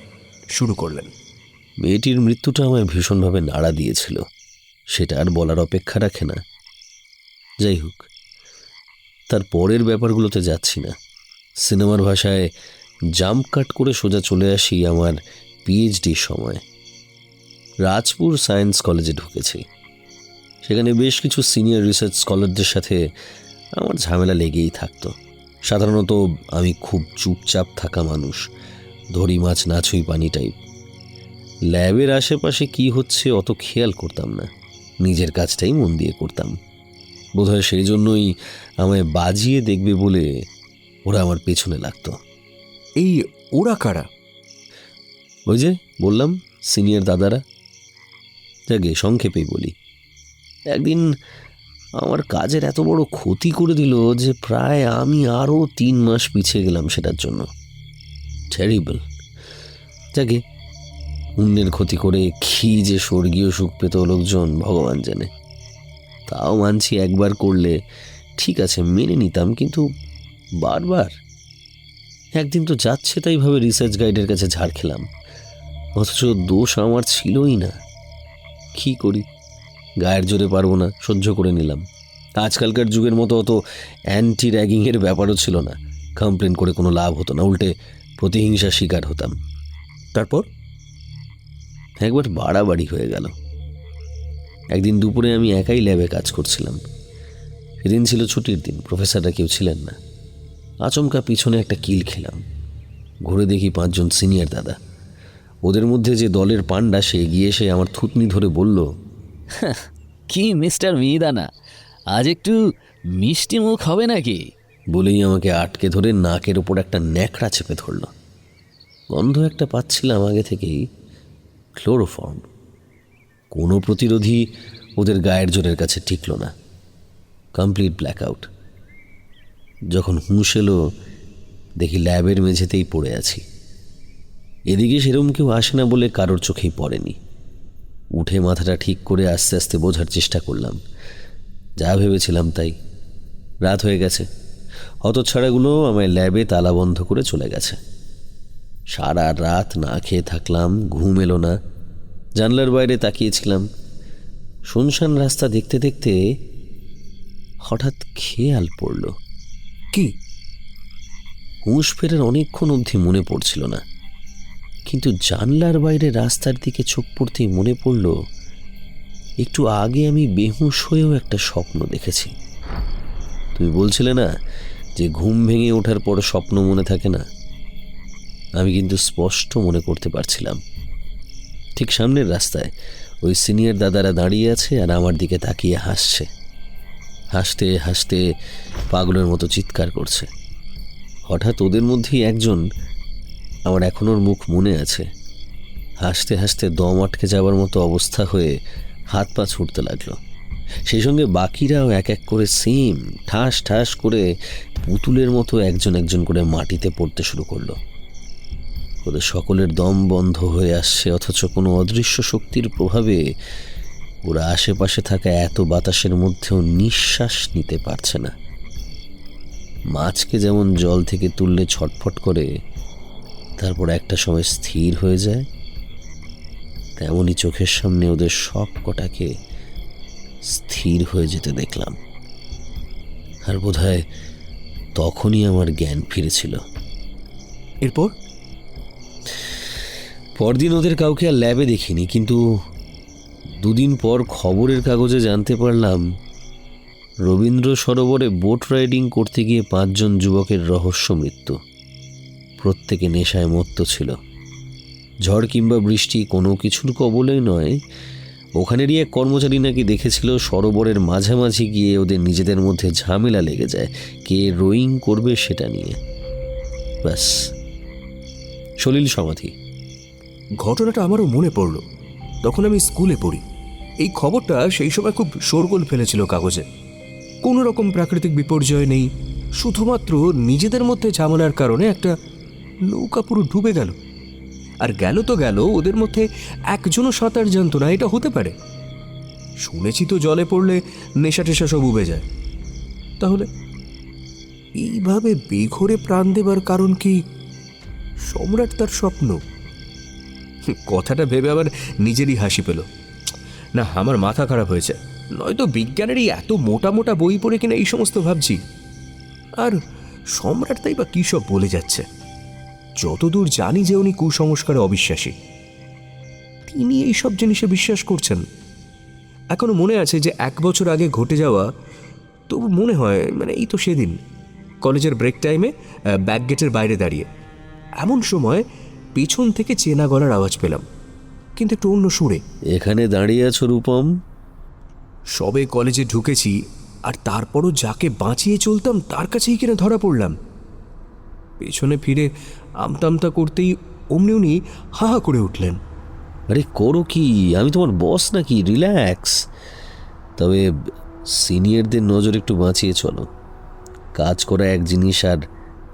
শুরু করলেন, মেয়েটির মৃত্যুটা আমায় ভীষণভাবে নাড়া দিয়েছিল, সেটা আর বলার অপেক্ষা রাখে না। যাই হোক, তার পরের ব্যাপারগুলোতে যাচ্ছি না। সিনেমার ভাষায় জাম্প কাট করে সোজা চলে আসি আমার পিএইচডির সময়। রাজপুর সায়েন্স কলেজে ঢুকেছি। সেখানে বেশ কিছু সিনিয়র রিসার্চ স্কলারদের সাথে আমার ঝামেলা লেগেই থাকতো। সাধারণত আমি খুব চুপচাপ থাকা মানুষ, ধরি মাছ না ছুঁই পানি টাইপ। ল্যাবের আশেপাশে কি হচ্ছে অত খেয়াল করতাম না, নিজের কাজটাই মন দিয়ে করতাম। বোধহয় সেই জন্যই আমায় বাজিয়ে দেখবে বলে ওরা আমার পেছনে লাগতো। এই ওরা কারা? ওই যে বললাম, সিনিয়র দাদারা। যাকে সংক্ষেপেই বলি, একদিন আমার কাজের এত বড় ক্ষতি করে দিল যে প্রায় আমি আরও 3 মাস পিছিয়ে গেলাম সেটার জন্য। টেরিবল। যাকে অন্যের ক্ষতি করে কি যে স্বর্গীয় সুখ পেত লোকজন ভগবান জানে। তাও মানছি একবার করলে ঠিক আছে, মেনে নিতাম, কিন্তু বারবার। একদিন তো যাচ্ছে তাই ভাবে রিসার্চ গাইডের কাছে ঝাড় খেলাম, অথচ দোষ আমার ছিলই না। কি করি, গায়ের জোরে পারবো না, সহ্য করে নিলাম। আজকালকার যুগের মতো অত অ্যান্টি র্যাগিংয়ের ব্যাপারও ছিল না। কমপ্লেন করে কোনো লাভ হতো না, উল্টে প্রতিহিংসার শিকার হতাম। তারপর একবার বাড়াবাড়ি হয়ে গেল। একদিন দুপুরে আমি একাই ল্যাবে কাজ করছিলাম। সেদিন ছিল ছুটির দিন, প্রফেসররা কেউ ছিলেন না। আচমকা পিছনে একটা কিল খেলাম। ঘুরে দেখি 5 জন সিনিয়র দাদা। ওদের মধ্যে যে দলের পান্ডা, সে এগিয়ে এসে আমার থুতনি ধরে বলল, কি মিস্টার মিহিদানা, আজ একটু মিষ্টি মুখ হবে নাকি? বলেই আমাকে আটকে ধরে নাকের ওপর একটা ন্যাকড়া চেপে ধরল। গন্ধ একটা পাচ্ছিলাম আগে থেকেই, ক্লোরোফর্ম। কোনো প্রতিরোধী ওদের গায়ের জোরের কাছে টিকল না। Complete blackout. যখন হুঁশ এলো, দেখি ল্যাবের মেঝেতেই পড়ে আছি। এদিকে সেরকম কেউ আসে না বলে কারোর চোখেই পড়েনি। উঠে মাথাটা ঠিক করে আস্তে আস্তে বোঝার চেষ্টা করলাম। যা ভেবেছিলাম তাই। রাত হয়ে গেছে। হতচ্ছাড়াগুলো আমায় ল্যাবে তালা বন্ধ করে চলে গেছে। সারা রাত না খেয়ে থাকলাম, ঘুম এলো না। জানলার বাইরে তাকিয়েছিলাম। শুনশান রাস্তা দেখতে দেখতে হঠাৎ খেয়াল পড়ল। কি? হুঁশ ফেরার অনেকক্ষণ অবধি মনে পড়ছিল না, কিন্তু জানলার বাইরে রাস্তার দিকে চোখ পড়তেই মনে পড়ল একটু আগে আমি বেহুঁশ হয়েও একটা স্বপ্ন দেখেছি। তুমি বলছিলে না যে ঘুম ভেঙে ওঠার পর স্বপ্ন মনে থাকে না? আমি কিন্তু স্পষ্ট মনে করতে পারছিলাম। ঠিক সামনের রাস্তায় ওই সিনিয়র দাদারা দাঁড়িয়ে আছে আর আমার দিকে তাকিয়ে হাসছে। হাসতে হাসতে পাগলের মতো চিৎকার করছে। হঠাৎ ওদের মধ্যেই একজন, আমার এখনো ওর মুখ মনে আছে, হাসতে হাসতে দম আটকে যাবার মতো অবস্থা হয়ে হাত পা ছুটতে লাগলো। সেই সঙ্গে বাকিরাও এক এক করে সেম ঠাস ঠাস করে পুতুলের মতো একজন একজন করে মাটিতে পড়তে শুরু করলো। ওদের সকলের দম বন্ধ হয়ে আসছে, অথচ কোনো অদৃশ্য শক্তির প্রভাবে ওরা আশেপাশে থাকা এত বাতাসের মধ্যেও নিঃশ্বাস নিতে পারছে না। মাছকে যেমন জল থেকে তুললে ছটফট করে, তারপর একটা সময় স্থির হয়ে যায়, তেমনই চোখের সামনে ওদের সব কটাকে স্থির হয়ে যেতে দেখলাম। আর বোধহয় তখনই আমার জ্ঞান ফিরেছিল। এরপর পরদিন ওদের কাউকে আর ল্যাবে দেখিনি, কিন্তু 2 দিন পর খবরের কাগজে জানতে পারলাম রবীন্দ্র সরোবরে বোট রাইডিং করতে গিয়ে 5 জন যুবকের রহস্য মৃত্যু। প্রত্যেকে নেশায় মত্ত ছিল। ঝড় কিংবা বৃষ্টি কোনো কিছুর কবলেই নয়, ওখানেরই এক কর্মচারী নাকি দেখেছিল সরোবরের মাঝামাঝি গিয়ে ওদের নিজেদের মধ্যে ঝামেলা লেগে যায় কে রোয়িং করবে সেটা নিয়ে। ব্যাস, সলিল সমাধি। ঘটনাটা আমারও মনে পড়ল। তখন আমি স্কুলে পড়ি। এই খবরটা সেই সময় খুব শোরগোল ফেলেছিল কাগজে। কোনো রকম প্রাকৃতিক বিপর্যয় নেই, শুধুমাত্র নিজেদের মধ্যে ঝামেলার কারণে একটা নৌকা পুরো ডুবে গেল। আর গেল তো গেল, ওদের মধ্যে একজনও সাঁতার জানতো না। এটা হতে পারে? শুনেছি তো জলে পড়লে নেশা টেশা সব উবে যায়। তাহলে এইভাবে বেঘরে প্রাণ দেবার কারণ কি সম্রাট তার স্বপ্ন? কথাটা ভেবে আবার নিজেরই হাসি পেল। না, আমার মাথা খারাপ হয়েছে। নয়তো বিজ্ঞানের এই এত মোটা মোটা বই পড়ে কিনা এই সমস্ত ভাবছি। আর সম্রাট তাই বা কী সব বলে যাচ্ছে। যতদূর জানি যে উনি কুসংস্কারে অবিশ্বাসী। কি নিয়ে এইসব জিনিসে বিশ্বাস করছেন? এখনো মনে আছে যে 1 বছর আগে ঘটে যাওয়া, তবু মনে হয় মানে এই তো সেদিন কলেজের ব্রেক টাইমে ব্যাক গেটের বাইরে দাঁড়িয়ে এমন সময় পেছন থেকে চেনা গলার আওয়াজ পেলাম, কিন্তু একটু অন্য সুরে। এখানে দাঁড়িয়ে আছো রূপম? সবে কলেজে ঢুকেছি আর তারপরও যাকে বাঁচিয়ে চলতাম তার কাছেই কিনা ধরা পড়লাম। পেছনে ফিরে আমতামতা করতেই অমনি উনি হা হা করে উঠলেন। আরে করো কি, আমি তোমার বস নাকি? রিল্যাক্স। তবে সিনিয়রদের নজর একটু বাঁচিয়ে চলো। কাজ করা এক জিনিস আর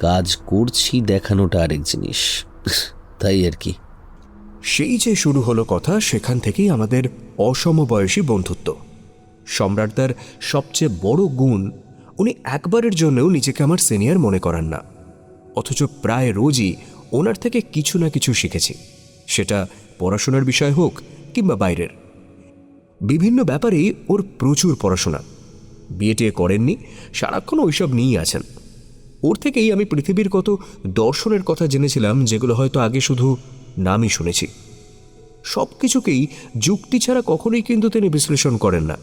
কাজ করছি দেখানোটা আরেক জিনিস, তাই আর কি। সেই যে শুরু হলো কথা, সেখান থেকেই আমাদের অসমবয়সী বন্ধুত্ব। সম্রাটদার সবচেয়ে বড় গুণ, উনি একবারের জন্যও নিজেকে আমার সিনিয়র মনে করেন না, অথচ প্রায় রোজই ওনার থেকে কিছু না কিছু শিখেছি। সেটা পড়াশোনার বিষয় হোক কিংবা বাইরের বিভিন্ন ব্যাপারেই ওর প্রচুর পড়াশোনা। বিয়ে করেননি, সারাক্ষণ ওইসব নিয়েই আছেন। ওর থেকেই আমি পৃথিবীর কত দর্শনের কথা জেনেছিলাম, যেগুলো হয়তো আগে শুধু নামই শুনেছি। সব কিছুকেই যুক্তি ছাড়া কখনোই কিন্তু তিনি বিশ্লেষণ করেন না।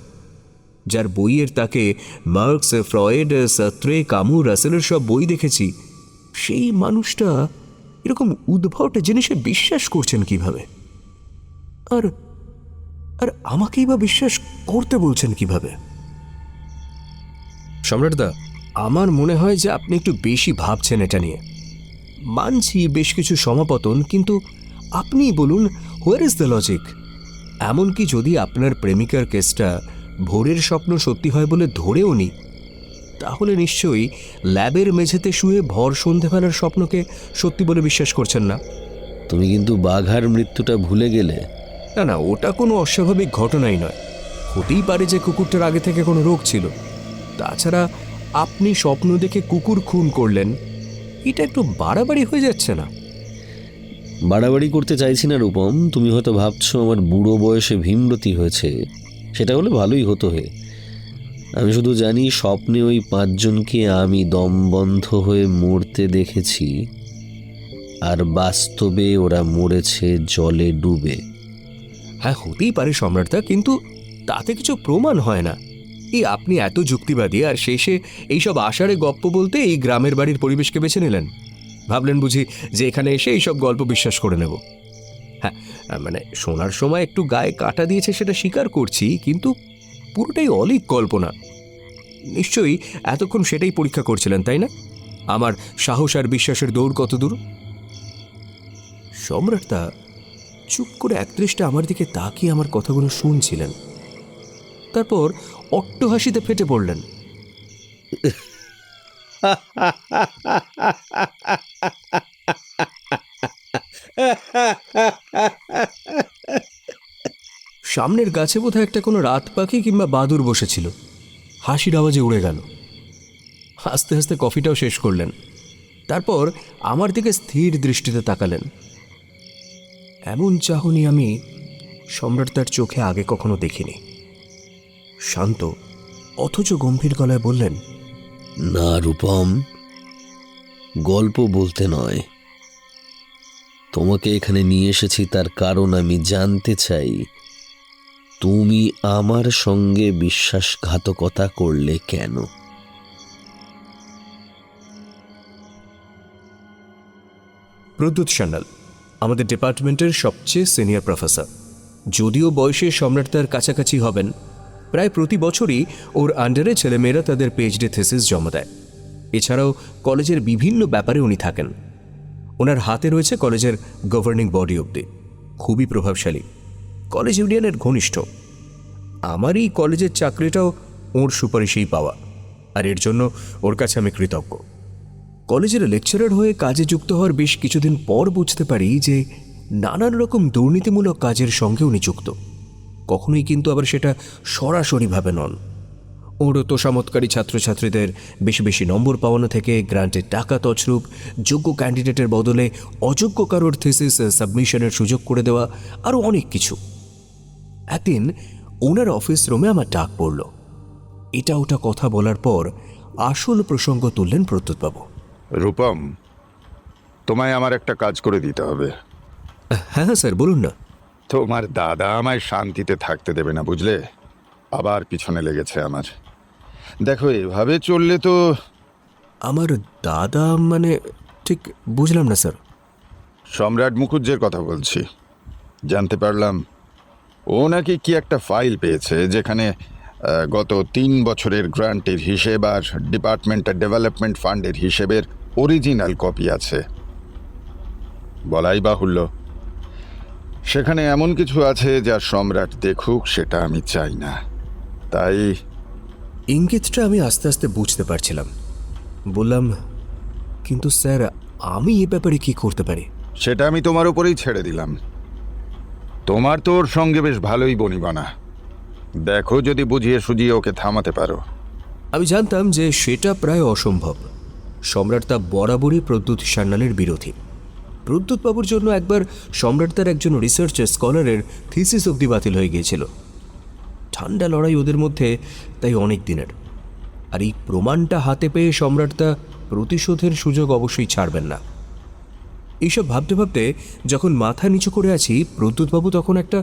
যার বইয়ের তাকে মার্কস, ফ্রয়েড, সাত্রে, কামু, রাসেলের সব বই দেখেছি, সেই মানুষটা এরকম উদ্ভট জিনিসে বিশ্বাস করছেন কিভাবে? আর আর আমাকেই বা বিশ্বাস করতে বলছেন কিভাবে? সম্রাটদা, আমার মনে হয় যে আপনি একটু বেশি ভাবছেন এটা নিয়ে। মানছি বেশ কিছু সমাপতন, কিন্তু আপনিই বলুন, হোয়ার ইজ দ্য লজিক? এমনকি যদি আপনার প্রেমিকার কেসটা ভোরের স্বপ্ন সত্যি হয় বলে ধরেও নি, তাহলে নিশ্চয়ই ল্যাবের মেঝেতে শুয়ে ভর সন্ধেবেলার স্বপ্নকে সত্যি বলে বিশ্বাস করছেন না। তুমি কিন্তু বাঘার মৃত্যুটা ভুলে গেলে। না না, ওটা কোনো অস্বাভাবিক ঘটনাই নয়। হতেই পারে যে কুকুরটার আগে থেকে কোনো রোগ ছিল। তাছাড়া আপনি স্বপ্ন দেখে কুকুর খুন করলেন, এটা একটু বাড়াবাড়ি হয়ে যাচ্ছে না? বাড়াবাড়ি করতে চাইছি না রূপম। তুমি হয়তো ভাবছো আমার বুড়ো বয়সে ভীমরতি হয়েছে, সেটা হলে ভালোই হতো হে। আমি শুধু জানি স্বপ্নে ওই 5 জনকে আমি দমবন্ধ হয়ে মরতে দেখেছি, আর বাস্তবে ওরা মরেছে জলে ডুবে। হ্যাঁ, হতেই পারে সম্রাটদা, কিন্তু তাতে কিছু প্রমাণ হয় না। এই আপনি এত যুক্তিবাদী, আর শেষে এইসব আষাঢ়ে গপ্প বলতে এই গ্রামের বাড়ির পরিবেশকে বেছে নিলেন। ভাবলেন বুঝি যে এখানে এসে এইসব গল্প বিশ্বাস করে নেব? হ্যাঁ, মানে শোনার সময় একটু গায়ে কাটা দিয়েছে, সেটা স্বীকার করছি, কিন্তু পুরোটাই অলীক কল্পনা। নিশ্চয়ই এতক্ষণ সেটাই পরীক্ষা করছিলেন, তাই না? আমার সাহস আর বিশ্বাসের দৌড় কত দূর। সম্রাটদা চুপ করে একদৃষ্টে আমার দিকে তাকিয়ে আমার কথাগুলো শুনছিলেন। তারপর অট্টহাসিতে ফেটে পড়লেন। সামনের গাছে বোধহয় একটা কোনো রাত পাখি কিংবা বাদুড় বসেছিল। হাসির আওয়াজে উড়ে গেল। হাসতে হাসতে কফিটাও শেষ করলেন। তারপর আমার দিকে স্থির দৃষ্টিতে তাকালেন। এমন চাহনি আমি সম্রাটদার চোখে আগে কখনো দেখিনি। শান্ত অথচ গম্ভীর গলায় বললেন, না রূপম, গল্প বলতে নয়। তোমাকে এখানে নিয়ে এসেছি তার কারণ আমি জানতে চাই তুমি আমার সঙ্গে বিশ্বাসঘাতকতা করলে কেন। প্রদ্যুৎ সান্যাল আমাদের ডিপার্টমেন্টের সবচেয়ে সিনিয়র প্রফেসর। যদিও বয়সে সম্রাটদার কাছাকাছি হবেন, প্রায় প্রতি বছরই ওর আন্ডারে ছেলেমেয়েরা তাদের পিএইচডি থিসিস জমা দেয়। এছাড়াও কলেজের বিভিন্ন ব্যাপারে উনি থাকেন। ওনার হাতে রয়েছে কলেজের গভর্নিং বডি অবধি। খুবই প্রভাবশালী, কলেজ ইউনিয়নের ঘনিষ্ঠ। আমার এই কলেজের চাকরিটাও ওর সুপারিশেই পাওয়া, আর এর জন্য ওর কাছে আমি কৃতজ্ঞ। কলেজের লেকচারার হয়ে কাজে যুক্ত হওয়ার বেশ কিছুদিন পর বুঝতে পারি যে নানান রকম দুর্নীতিমূলক কাজের সঙ্গে উনি যুক্ত। কখনোই কিন্তু আবার সেটা সরাসরিভাবে নন। ওর তোষামতকারী ছাত্রছাত্রীদের বেশি বেশি নম্বর পাওয়ানো থেকে গ্রান্টের টাকা তছরূপ, যোগ্য ক্যান্ডিডেটের বদলে অযোগ্য কারোর থিসিস সাবমিশনের সুযোগ করে দেওয়া, আরও অনেক কিছু। একদিন ওনার অফিস রুমে আমার ডাক পড়ল। এটা ওটা কথা বলার পর আসল প্রসঙ্গ তুললেন প্রদ্যুৎবাবু। রূপম, তোমায় আমার একটা কাজ করে দিতে হবে। হ্যাঁ হ্যাঁ স্যার, বলুন না। তোমার দাদা আমায় শান্তিতে থাকতে দেবে না, বুঝলে? আবার পিছনে লেগেছে আমার। দেখো, এভাবে চললে তো। আমার দাদা মানে ঠিক বুঝলাম না স্যার। সম্রাট মুখুজ্জের কথা বলছি। জানতে পারলাম ও নাকি কি একটা ফাইল পেয়েছে যেখানে গত 3 বছরের গ্রান্টের হিসেব আর ডিপার্টমেন্টাল ডেভেলপমেন্ট ফান্ডের হিসেবের অরিজিনাল কপি আছে। বলাই বাহুল্য, সেখানে এমন কিছু আছে যা সম্রাট দেখুক, সেটা আমি চাই না। তাই ইঙ্গিতটা আমি আস্তে আস্তে বুঝতে পারছিলাম। বললাম, কিন্তু স্যার আমি এ ব্যাপারে কি করতে পারি? সেটা আমি তোমার উপরেই ছেড়ে দিলাম। তোমার তো ওর সঙ্গে বেশ ভালোই বনিবনা। দেখো যদি বুঝিয়ে সুঝিয়ে ওকে থামাতে পারো। আমি জানতাম যে সেটা প্রায় অসম্ভব। সম্রাট তা বরাবরই প্রদ্যুৎ সান্যালের বিরোধী। প্রদ্যুৎবাবুর জন্য একবার সম্রাট তার একজন রিসার্চার স্কলারের থিসিস অবধি বাতিল হয়ে গিয়েছিল। ঠান্ডা লড়াই ওদের মধ্যে তাই অনেক দিনের। আর এই প্রমাণটা হাতে পেয়ে সম্রাট তা প্রতিশোধের সুযোগ অবশ্যই ছাড়বেন না। এইসব ভাবতে ভাবতে যখন মাথা নিচু করে আছি, প্রদ্যুৎবাবু তখন একটা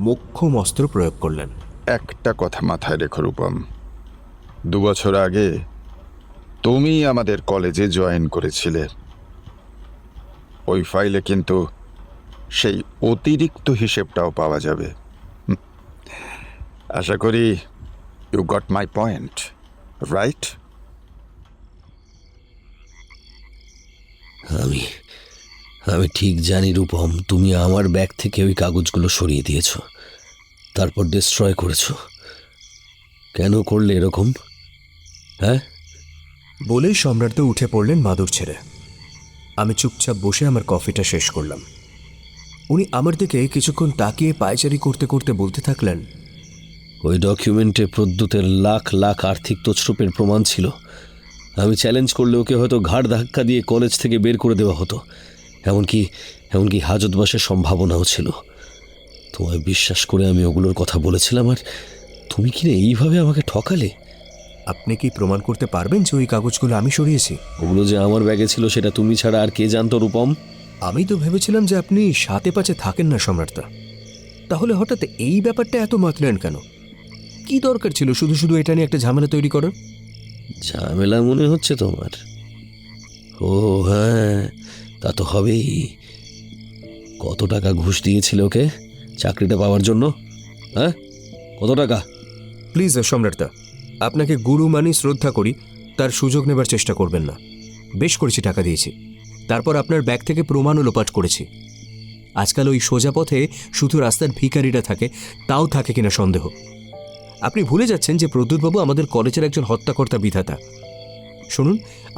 মোক্ষম অস্ত্র প্রয়োগ করলেন। একটা কথা মাথায় রেখো রূপম, 2 বছর আগে তুমি আমাদের কলেজে জয়েন করেছিলে। ওই ফাইলে কিন্তু সেই অতিরিক্ত হিসেবটাও পাওয়া যাবে। আশা করি you got my point, right? আমি ঠিক জানি রূপম, তুমি আমার ব্যাগ থেকে ওই কাগজগুলো সরিয়ে দিয়েছ, তারপর ডিস্ট্রয় করেছ। কেন করলে এরকম? হ্যাঁ? বলেই সম্রাট তো উঠে পড়লেন মাদুর ছেড়ে। আমি চুপচাপ বসে আমার কফিটা শেষ করলাম। উনি আমার দিকে কিছুক্ষণ তাকিয়ে পায়চারি করতে করতে বলতে থাকলেন, ওই ডকুমেন্টে প্রদ্যুতের লাখ লাখ আর্থিক তছরূপের প্রমাণ ছিল। আমি চ্যালেঞ্জ করলে ওকে হয়তো ঘাড় ধাক্কা দিয়ে কলেজ থেকে বের করে দেওয়া হতো। এমনকি হাজতবাসের সম্ভাবনাও ছিল। তোমায় বিশ্বাস করে আমি ওগুলোর কথা বলেছিলাম, আর তুমি কি না এইভাবে আমাকে ঠকালে? আপনি কি প্রমাণ করতে পারবেন যে ওই কাগজগুলো আমি সরিয়েছি? ওগুলো যে আমার ব্যাগে ছিল সেটা তুমি ছাড়া আর কে জানতো রূপম? আমি তো ভেবেছিলাম যে আপনি সাথে পাচে থাকেন না সম্রাটদা। তাহলে হঠাৎ এই ব্যাপারটা এত মাতলেন কেন? কি দরকার ছিল শুধু শুধু এটা নিয়ে একটা ঝামেলা তৈরি করার? ঝামেলা মনে হচ্ছে তোমার? ও হ্যাঁ, তা তো হবেই। কত টাকা ঘুষ দিয়েছিল ওকে চাকরিটা পাওয়ার জন্য? হ্যাঁ, কত টাকা? প্লিজ সম্রাটদা, আপনাকে গুরু মানি, শ্রদ্ধা করি, তার সুযোগ নেবার চেষ্টা করবেন না। বেশ করেছি, টাকা দিয়েছি। তারপর আপনার ব্যাগ থেকে প্রমাণও লোপাট করেছি। আজকাল ওই সোজা পথে শুধু রাস্তার ভিখারিরা থাকে, তাও থাকে কিনা সন্দেহ। আপনি ভুলে যাচ্ছেন যে প্রদ্যুৎবাবু আমাদের কলেজের একজন হত্যাকর্তা বিধাতা। শুনুন,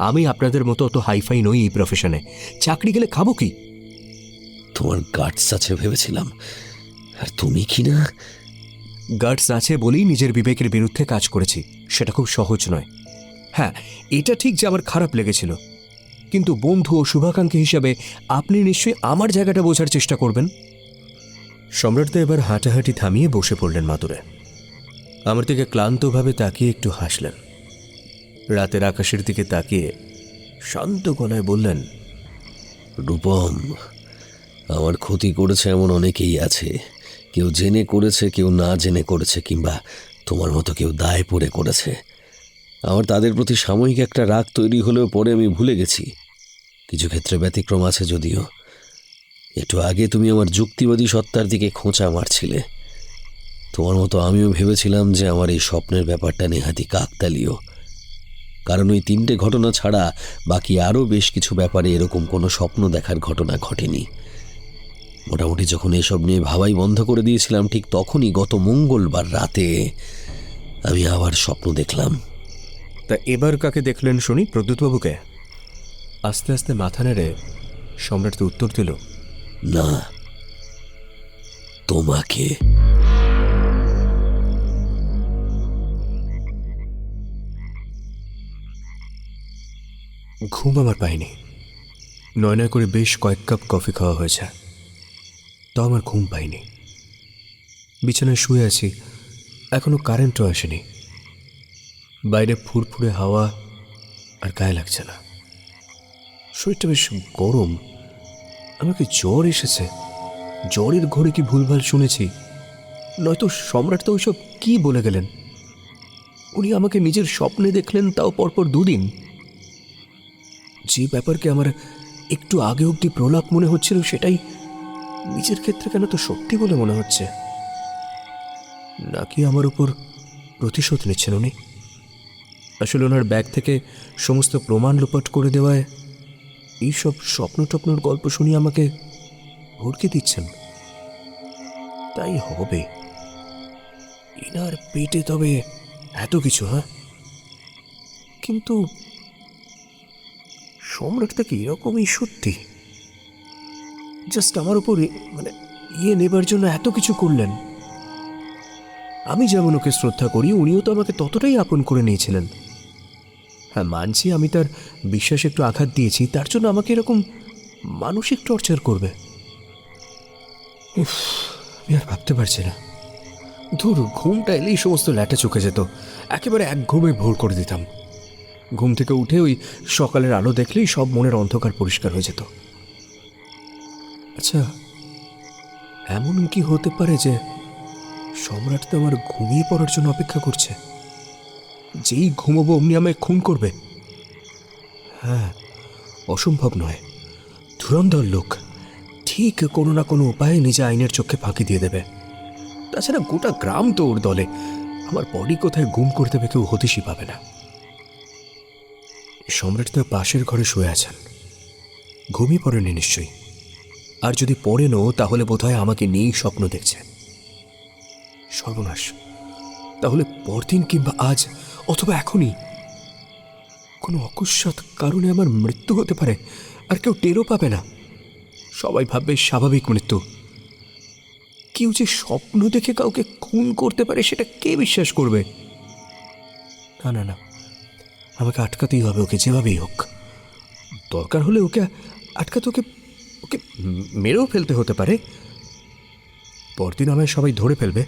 আমি আপনাদের মতো অত হাইফাই নই এই প্রফেশনে। চাকরি গেলে খাবো কি? তোমার গার্ডস আছে ভেবেছিলাম, আর তুমি কি না। গার্ডস আছে বলেই নিজের বিবেকের বিরুদ্ধে কাজ করেছি। সেটা খুব সহজ নয়। হ্যাঁ, এটা ঠিক যে আমার খারাপ লেগেছিল, কিন্তু বন্ধু ও শুভাকাঙ্ক্ষী হিসাবে আপনি নিশ্চয়ই আমার জায়গাটা বোঝার চেষ্টা করবেন। সম্রাটদা এবার হাঁটাহাঁটি থামিয়ে বসে পড়লেন মাদুরে। আমার দিকে ক্লান্তভাবে তাকিয়ে একটু হাসলেন। রাতের আকাশের দিকে তাকিয়ে শান্ত গলায় বললেন, রূপম, আমার ক্ষতি করেছে এমন অনেকেই আছে। কেউ জেনে করেছে, কেউ না জেনে করেছে, কিংবা তোমার মতো কেউ দায় পড়ে করেছে। আমার তাদের প্রতি সাময়িক একটা রাগ তৈরি হলেও পরে আমি ভুলে গেছি। কিছু ক্ষেত্রে ব্যতিক্রম আছে যদিও। একটু আগে তুমি আমার যুক্তিবাদী সত্তার দিকে খোঁচা মারছিলে। তোমার মতো আমিও ভেবেছিলাম যে আমার এই স্বপ্নের ব্যাপারটা নেহাতি কাকতালীয়, কারণ ওই 3টে ঘটনা ছাড়া বাকি আরও বেশ কিছু ব্যাপারে এরকম কোনো স্বপ্ন দেখার ঘটনা ঘটেনি। মোটামুটি যখন এসব নিয়ে ভাবাই বন্ধ করে দিয়েছিলাম, ঠিক তখনই গত মঙ্গলবার রাতে আমি আবার স্বপ্ন দেখলাম। তা এবার কাকে দেখলেন শুনি? প্রদ্যুৎবাবুকে? আস্তে আস্তে মাথা নেড়ে সম্রাট তো উত্তর দিল, না, তোমাকে। ঘুম আমার পাইনি। নয় নয় করে বেশ কয়েক কাপ কফি খাওয়া হয়েছে, তাও আমার ঘুম পাইনি। বিছানায় শুয়ে আছি, এখনো কারেন্টও আসেনি। বাইরে ফুরফুরে হাওয়া, আর গায়ে লাগছে না। শরীরটা বেশ গরম। আমাকে জ্বর এসেছে, জ্বরের ঘরে কি ভুলভাল শুনেছি, নয়তো সম্রাট তো ওইসব কি বলে গেলেন? উনি আমাকে নিজের স্বপ্নে দেখলেন, তাও পরপর 2 দিন। যে ব্যাপারকে আমার একটু আগে অবধি প্রলাপ মনে হচ্ছিল, সেটাই নিজের ক্ষেত্রে কেন তো সত্যি বলে মনে হচ্ছে। নাকি আমার উপর প্রতিশোধ নিচ্ছেন উনি? আসলে ওনার ব্যাগ থেকে সমস্ত প্রমাণ লোপাট করে দেওয়ায় এইসব স্বপ্ন টপ্নর গল্প শুনিয়ে আমাকে ভড়কে দিচ্ছেন। তাই হবে। ইনার পেটে তবে এত কিছু, হ্যাঁ? কিন্তু সম্রাটটা কি এরকমই সত্যি? জাস্ট আমার উপর মানে নেবার জন্য এত কিছু করলেন। আমি যেমন ওকে শ্রদ্ধা করি, উনিও তো আমাকে ততটাই আপন করে নিয়েছিলেন। হ্যাঁ, মানছি আমি তার বিশ্বাসে একটু আঘাত দিয়েছি, তার জন্য আমাকে এরকম মানসিক টর্চার করবে? উফ, আমি আর ভাবতে পারছি না। ধুর, ঘুমটা এলেই সমস্ত ল্যাটা চুকে যেত। একেবারে এক ঘুমে ভোর করে দিতাম। ঘুম থেকে উঠে ওই সকালের আলো দেখলেই সব মনের অন্ধকার পরিষ্কার হয়ে যেত। আচ্ছা, এমন কি হতে পারে যে সম্রাট তো আমার ঘুমিয়ে পড়ার জন্য অপেক্ষা করছে? যেই ঘুমোবো অমনি আমায় খুন করবে? হ্যাঁ, অসম্ভব নয়। ধুরন্ধর লোক, ঠিক কোনো না কোনো উপায়ে নিজে আইনের চোখে ফাঁকি দিয়ে দেবে। তাছাড়া গোটা গ্রাম তো ওর দলে। আমার বডি কোথায় গুম করে দেবে কেউ হদিশই পাবে না। সম্রাট তো পাশের ঘরে শুয়ে আছেন, ঘুমিয়ে পড়েনি নিশ্চয়ই। আর যদি পড়েনও, তাহলে বোধহয় আমাকে নিয়েই স্বপ্ন দেখছে। সর্বনাশ! তাহলে পরদিন কিংবা আজ, অথবা এখনই কোনো অকস্মাৎ কারণে আমার মৃত্যু হতে পারে, আর কেউ টেরও পাবে না। সবাই ভাববে স্বাভাবিক মৃত্যু। কেউ যে স্বপ্ন দেখে কাউকে খুন করতে পারে, সেটা কে বিশ্বাস করবে? না না না, আমাকে আটকাতেই হবে ওকে, যেভাবেই হোক। দরকার হলে ওকে আটকাতে ওকে ওকে মেরেও ফেলতে হতে পারে। পরদিন আমায় সবাই ধরে ফেলবে,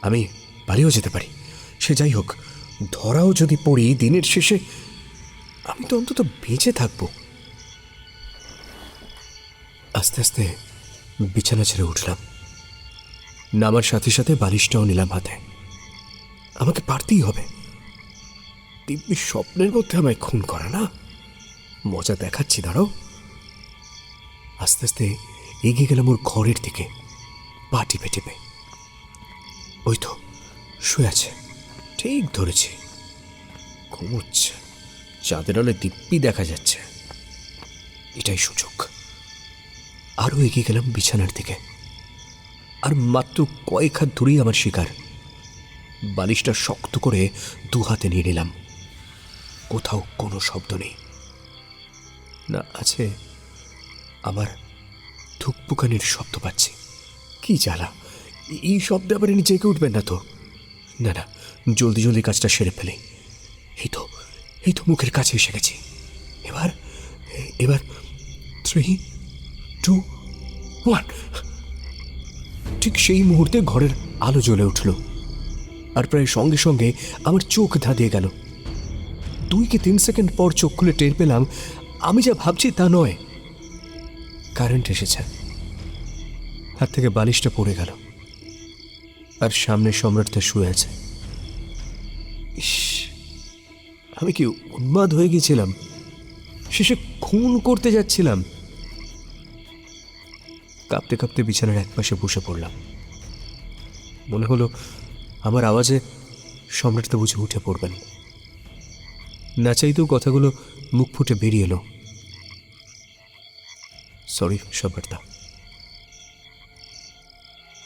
আমি পালিয়েও যেতে পারি। সে যাই হোক, ধরাও যদি পড়ি, দিনের শেষে আমি তো অন্তত বেঁচে থাকব। আস্তে আস্তে বিছানা ছেড়ে উঠলাম। নামার সাথে সাথে বালিশটাও নিলাম হাতে। আমাকে পারতেই হবে। দিব্যি স্বপ্নের মধ্যে আমায় খুন করা না, মজা দেখাচ্ছি, দাঁড়াও। আস্তে আস্তে এগিয়ে গেলাম ওর ঘরের দিকে, পা টিপে টিপে। ওই তো শুয়ে আছে, ঠিক ধরেছি, ঘুমোচ্ছে। চাঁদের আলোয় দিব্যি দেখা যাচ্ছে। এটাই সুযোগ। আরও এগিয়ে গেলাম বিছানার দিকে। আর মাত্র কয়েক হাত দূরেই আমার শিকার। বালিশটা শক্ত করে 2 হাতে নিয়ে নিলাম। কোথাও কোনো শব্দ নেই। না, আছে, আমার ধুকপুকানির শব্দ পাচ্ছি। কি জ্বালা! এই শব্দে আবার ইনি জেগে উঠবেন না তো? না না, জলদি জলদি কাজটা সেরে ফেলে। এই তো মুখের কাছে এসে গেছি। এবার এবার 3, 2, 1। ঠিক সেই মুহূর্তে ঘরের আলো জ্বলে উঠল, আর প্রায় সঙ্গে সঙ্গে আমার চোখ ধাঁধিয়ে গেল। 2 কি 3 সেকেন্ড পর চোখ খুলে টের পেলাম আমি যা ভাবছি তা নয়। কারেন্ট এসেছে। হাত থেকে বালিশটা পড়ে গেল, আর সামনে সম্রাটটা শুয়ে আছে। ইস, আমি কি উন্মাদ হয়ে গেছিলাম? শেষে খুন করতে যাচ্ছিলাম। কাঁপতে কাঁপতে বিছানার একপাশে বসে পড়লাম। মনে হলো আমার আওয়াজে সম্রাট তো বুঝে উঠে পড়বেন। না চাইতেও কথাগুলো মুখ ফুটে বেরিয়ে এলো। সরি সম্রাটদা।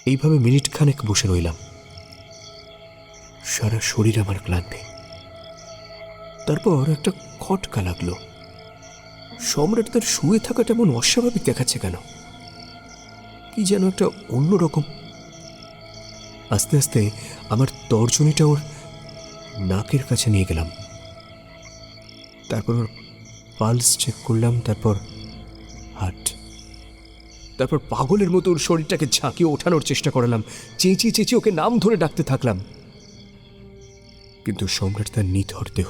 এইভাবে মিনিট খানেক বসে রইলাম। সারা শরীর আমার ক্লান্তি। তারপর একটা খটকা লাগলো। সম্রাট তার শুয়ে থাকাটা এমন অস্বাভাবিক দেখাচ্ছে কেন? কি যেন একটা অন্যরকম। আস্তে আস্তে আমার তর্জনীটা ওর নাকের কাছে নিয়ে গেলাম। তারপর ওর পালস চেক করলাম, তারপর হার্ট। তারপর পাগলের মতো ওর শরীরটাকে ঝাঁকিয়ে ওঠানোর চেষ্টা করলাম। চেঁচিয়ে চেঁচিয়ে ওকে নাম ধরে ডাকতে থাকলাম। কিন্তু সম্রাট তার নিথর দেহ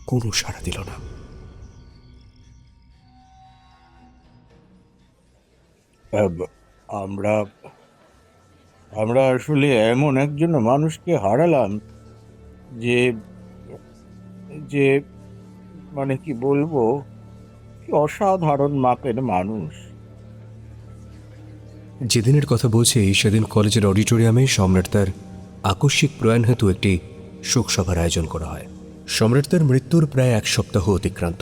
কোনো সাড়া দিল না। আমরা আমরা আসলে এমন একজন মানুষকে হারালাম যে যে মানে কি বলবো, কি অসাধারণ মাপের মানুষ। যেদিনের কথা বলছি সেদিন কলেজের অডিটোরিয়ামে সম্রাট তার আকস্মিক প্রয়াণ হেতু একটি শোকসভার আয়োজন করা হয়। সম্রাট তার মৃত্যুর প্রায় 1 সপ্তাহ অতিক্রান্ত।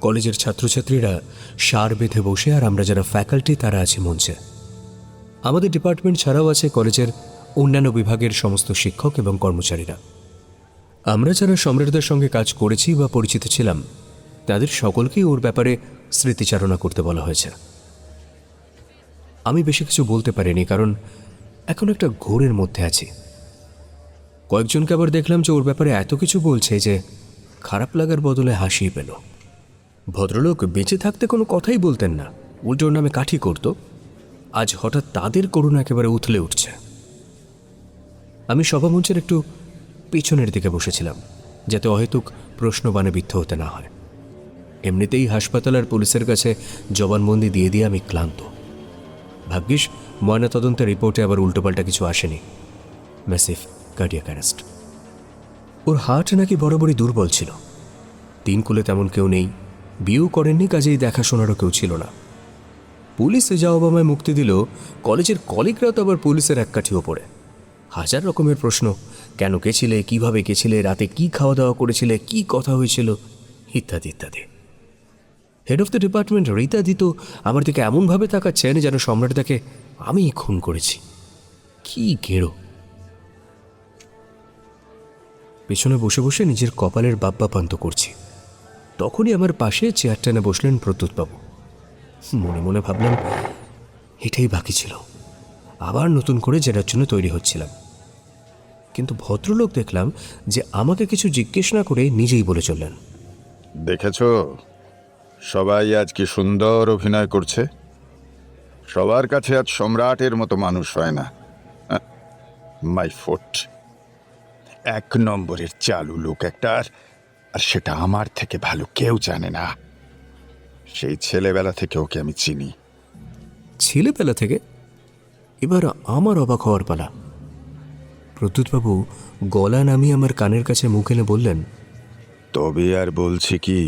কলেজের ছাত্রছাত্রীরা সার বেঁধে বসে, আর আমরা যারা ফ্যাকাল্টি তারা আছি মঞ্চে। আমাদের ডিপার্টমেন্ট ছাড়াও আছে কলেজের অন্যান্য বিভাগের সমস্ত শিক্ষক এবং কর্মচারীরা। আমরা যারা সম্রাটদের সঙ্গে কাজ করেছি বা পরিচিত ছিলাম তাদের সকলকেই ওর ব্যাপারে স্মৃতিচারণা করতে বলা হয়েছে। আমি বেশি কিছু বলতে পারিনি, কারণ এখন একটা ঘোরের মধ্যে আছি। কয়েকজনকে আবার দেখলাম যে ওর ব্যাপারে এত কিছু বলছে যে খারাপ লাগার বদলে হাসি পেল। ভদ্রলোক বেঁচে থাকতে কোনো কথাই বলতেন না, উল্টো ওর নামে কাঠি করত। আজ হঠাৎ তাদের করুণা একেবারে উথলে উঠছে। আমি সভামঞ্চের একটু পিছনের দিকে বসেছিলাম, যাতে অহেতুক প্রশ্নবাণে বিদ্ধ হতে না হয়। এমনিতেই হাসপাতাল আর পুলিশের কাছে জবানবন্দি দিয়ে দিয়ে আমি ক্লান্ত। ভাগ্যিস ময়নাতদন্তের রিপোর্টে আবার উল্টোপাল্টা কিছু আসেনি। Massive cardiac arrest. ওর হার্ট নাকি বরাবরই দুর্বল ছিল। 3 কুলে তেমন কেউ নেই, বিয়েও করেননি, কাজেই দেখাশোনারও কেউ ছিল না। পুলিশে যা ওবামায় মুক্তি দিল, কলেজের কলিগরা তো আবার পুলিশের এক কাঠি ওপরে। 1000 রকমের প্রশ্ন, কেন গেছিলে, কিভাবে গেছিলে, রাতে কি খাওয়া দাওয়া করেছিলে, কি কথা হয়েছিল, ইত্যাদি ইত্যাদি। Head of the department Rita দিত আমার দিকে এমনভাবে তাকাচ্ছেন যেন সম্রাটদাকে আমিই খুন করেছি। কি গেরো। পেছনে বসে বসে নিজের কপালের বাপ্পাপান্ত করছি। তখনই আমার পাশে চেয়ার টেনে বসলেন প্রদ্যুৎবাবু। মনে মনে ভাবলাম এটাই বাকি ছিল, আবার নতুন করে জেরার জন্য তৈরি হচ্ছিলাম। কিন্তু ভদ্রলোক দেখলাম যে আমাকে কিছু জিজ্ঞেস না করে নিজেই বলে চললেন, দেখেছো সবাই আজ কি সুন্দর অভিনয় করছে। সবার কাছে আজ সম্রাটের মতো মানুষ হয় না। মাই ফুট, 1 নম্বরের চালু লোক একটা, আর সেটা আমার থেকে ভালো কেউ জানে না। সেই ছেলেবেলা থেকে ওকে আমি চিনি। ছেলেবেলা থেকে? এবার আমার অবাক হওয়ার পালা। প্রদ্যুৎবাবু গলা নামিয়ে আমার কানের কাছে মুখ এনে বললেন, তবে আর বলছি কি,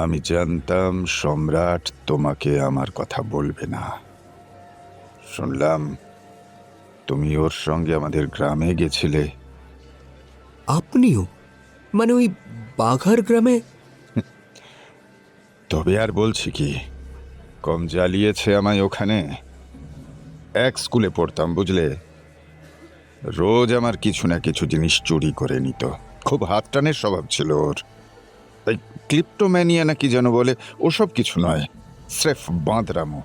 আমি জানতাম সম্রাট তোমাকে আমার কথা বলবে না। শুনলাম তুমি ওর সঙ্গে আমাদের গ্রামে গেছিলে। আপনিও? মানে ওই বাঘার গ্রামে? তবে আর বলছি কি, কম জ্বালিয়েছে আমায় ওখানে। এক স্কুলে পড়তাম বুঝলে, রোজ আমার কিছু না কিছু জিনিস চুরি করে নিত। খুব হাত টানের স্বভাব ছিল ওর। তাই ক্লিপ্টোম্যানিয়া নাকি যেন বলে, ওসব কিছু নয়, স্রেফ বাঁদরামো।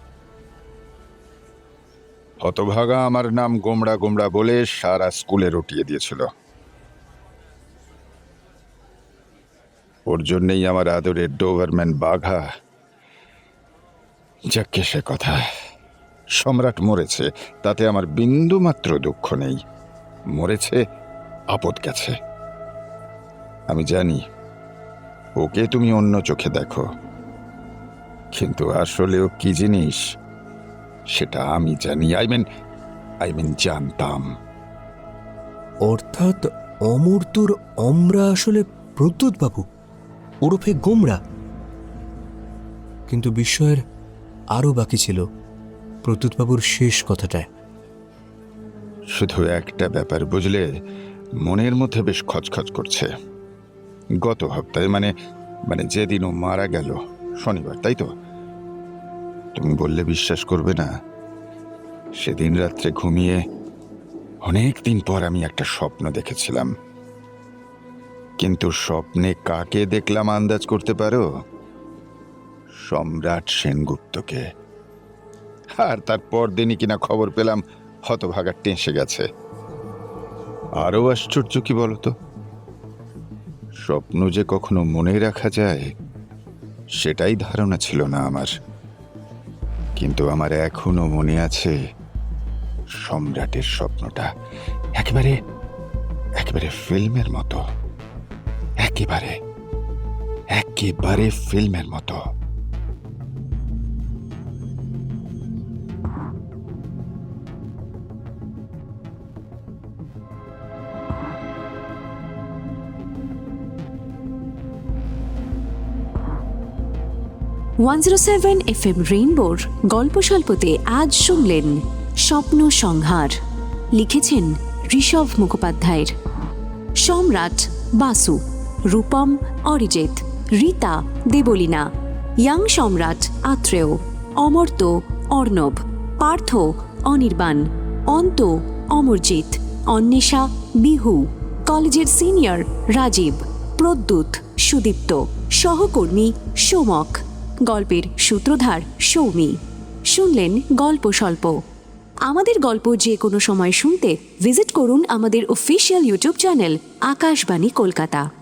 হতভাগা আমার নাম গোমড়া গোমড়া বলে সারা স্কুলে রটিয়ে দিয়েছিল। ওর জন্যেই আমার আদরের ডোভারম্যান বাঘা। যাকে সে কথা, সম্রাট মরেছে, তাতে আমার বিন্দু মাত্র দুঃখ নেই। মরেছে, আপদ গেছে। আমি জানি ওকে তুমি অন্য চোখে দেখো, কিন্তু আসলে ও কি জিনিস সেটা আমি জানি। আই মিন জানতাম। অর্থাৎ অমূর্তর অমরা আসলে প্রদ্যুৎবাবু ওরফে গোমরা। কিন্তু বিস্ময়ের আরও বাকি ছিল প্রদ্যুৎবাবুর শেষ কথাটায়। শুধু একটা ব্যাপার বুঝলে, মনের মধ্যে বেশ খচখচ করছে। গত সপ্তাহে মানে যেদিন ও মারা গেল, শনিবার, তাই তো? তুমি বললে বিশ্বাস করবে না, সেদিন রাত্রে ঘুমিয়ে অনেক দিন পর আমি একটা স্বপ্ন দেখেছিলাম। কিন্তু স্বপ্নে কাকে দেখলাম আন্দাজ করতে পারো? সম্রাট সেনগুপ্তকে। আর তারপর দিনই কিনা খবর পেলাম হতভাগা টেঁসে গেছে। আরও আশ্চর্য কি বলতো, স্বপ্ন যে কখনো মনে রাখা যায় সেটাই ধারণা ছিল না আমার। কিন্তু আমার এখনো মনে আছে সম্রাটের স্বপ্নটা, একেবারে একেবারে ফিল্মের মতো। একেবারে ফিল্মের মতো। 107 FM রেইনবোর গল্প স্বল্পতে আজ শুনলেন স্বপ্ন সংহার, লিখেছেন ঋষভ মুখোপাধ্যায়ের। সম্রাট বাসু, রূপম অরিজিৎ, রীতা দেবলীনা, ইয়াং সম্রাট আত্রেয়, অমর্ত্য অর্ণব, পার্থ অনির্বাণ, অন্ত অমরজিৎ, অন্বেষা বিহু, কলেজের সিনিয়র রাজীব, প্রদ্যুৎ সুদীপ্ত, সহকর্মী সোমক, গল্পের সূত্রধার সৌমি। শুনলেন গল্প স্বল্প। আমাদের গল্প যে কোনো সময় শুনতে ভিজিট করুন আমাদের official YouTube channel Akashvani Kolkata.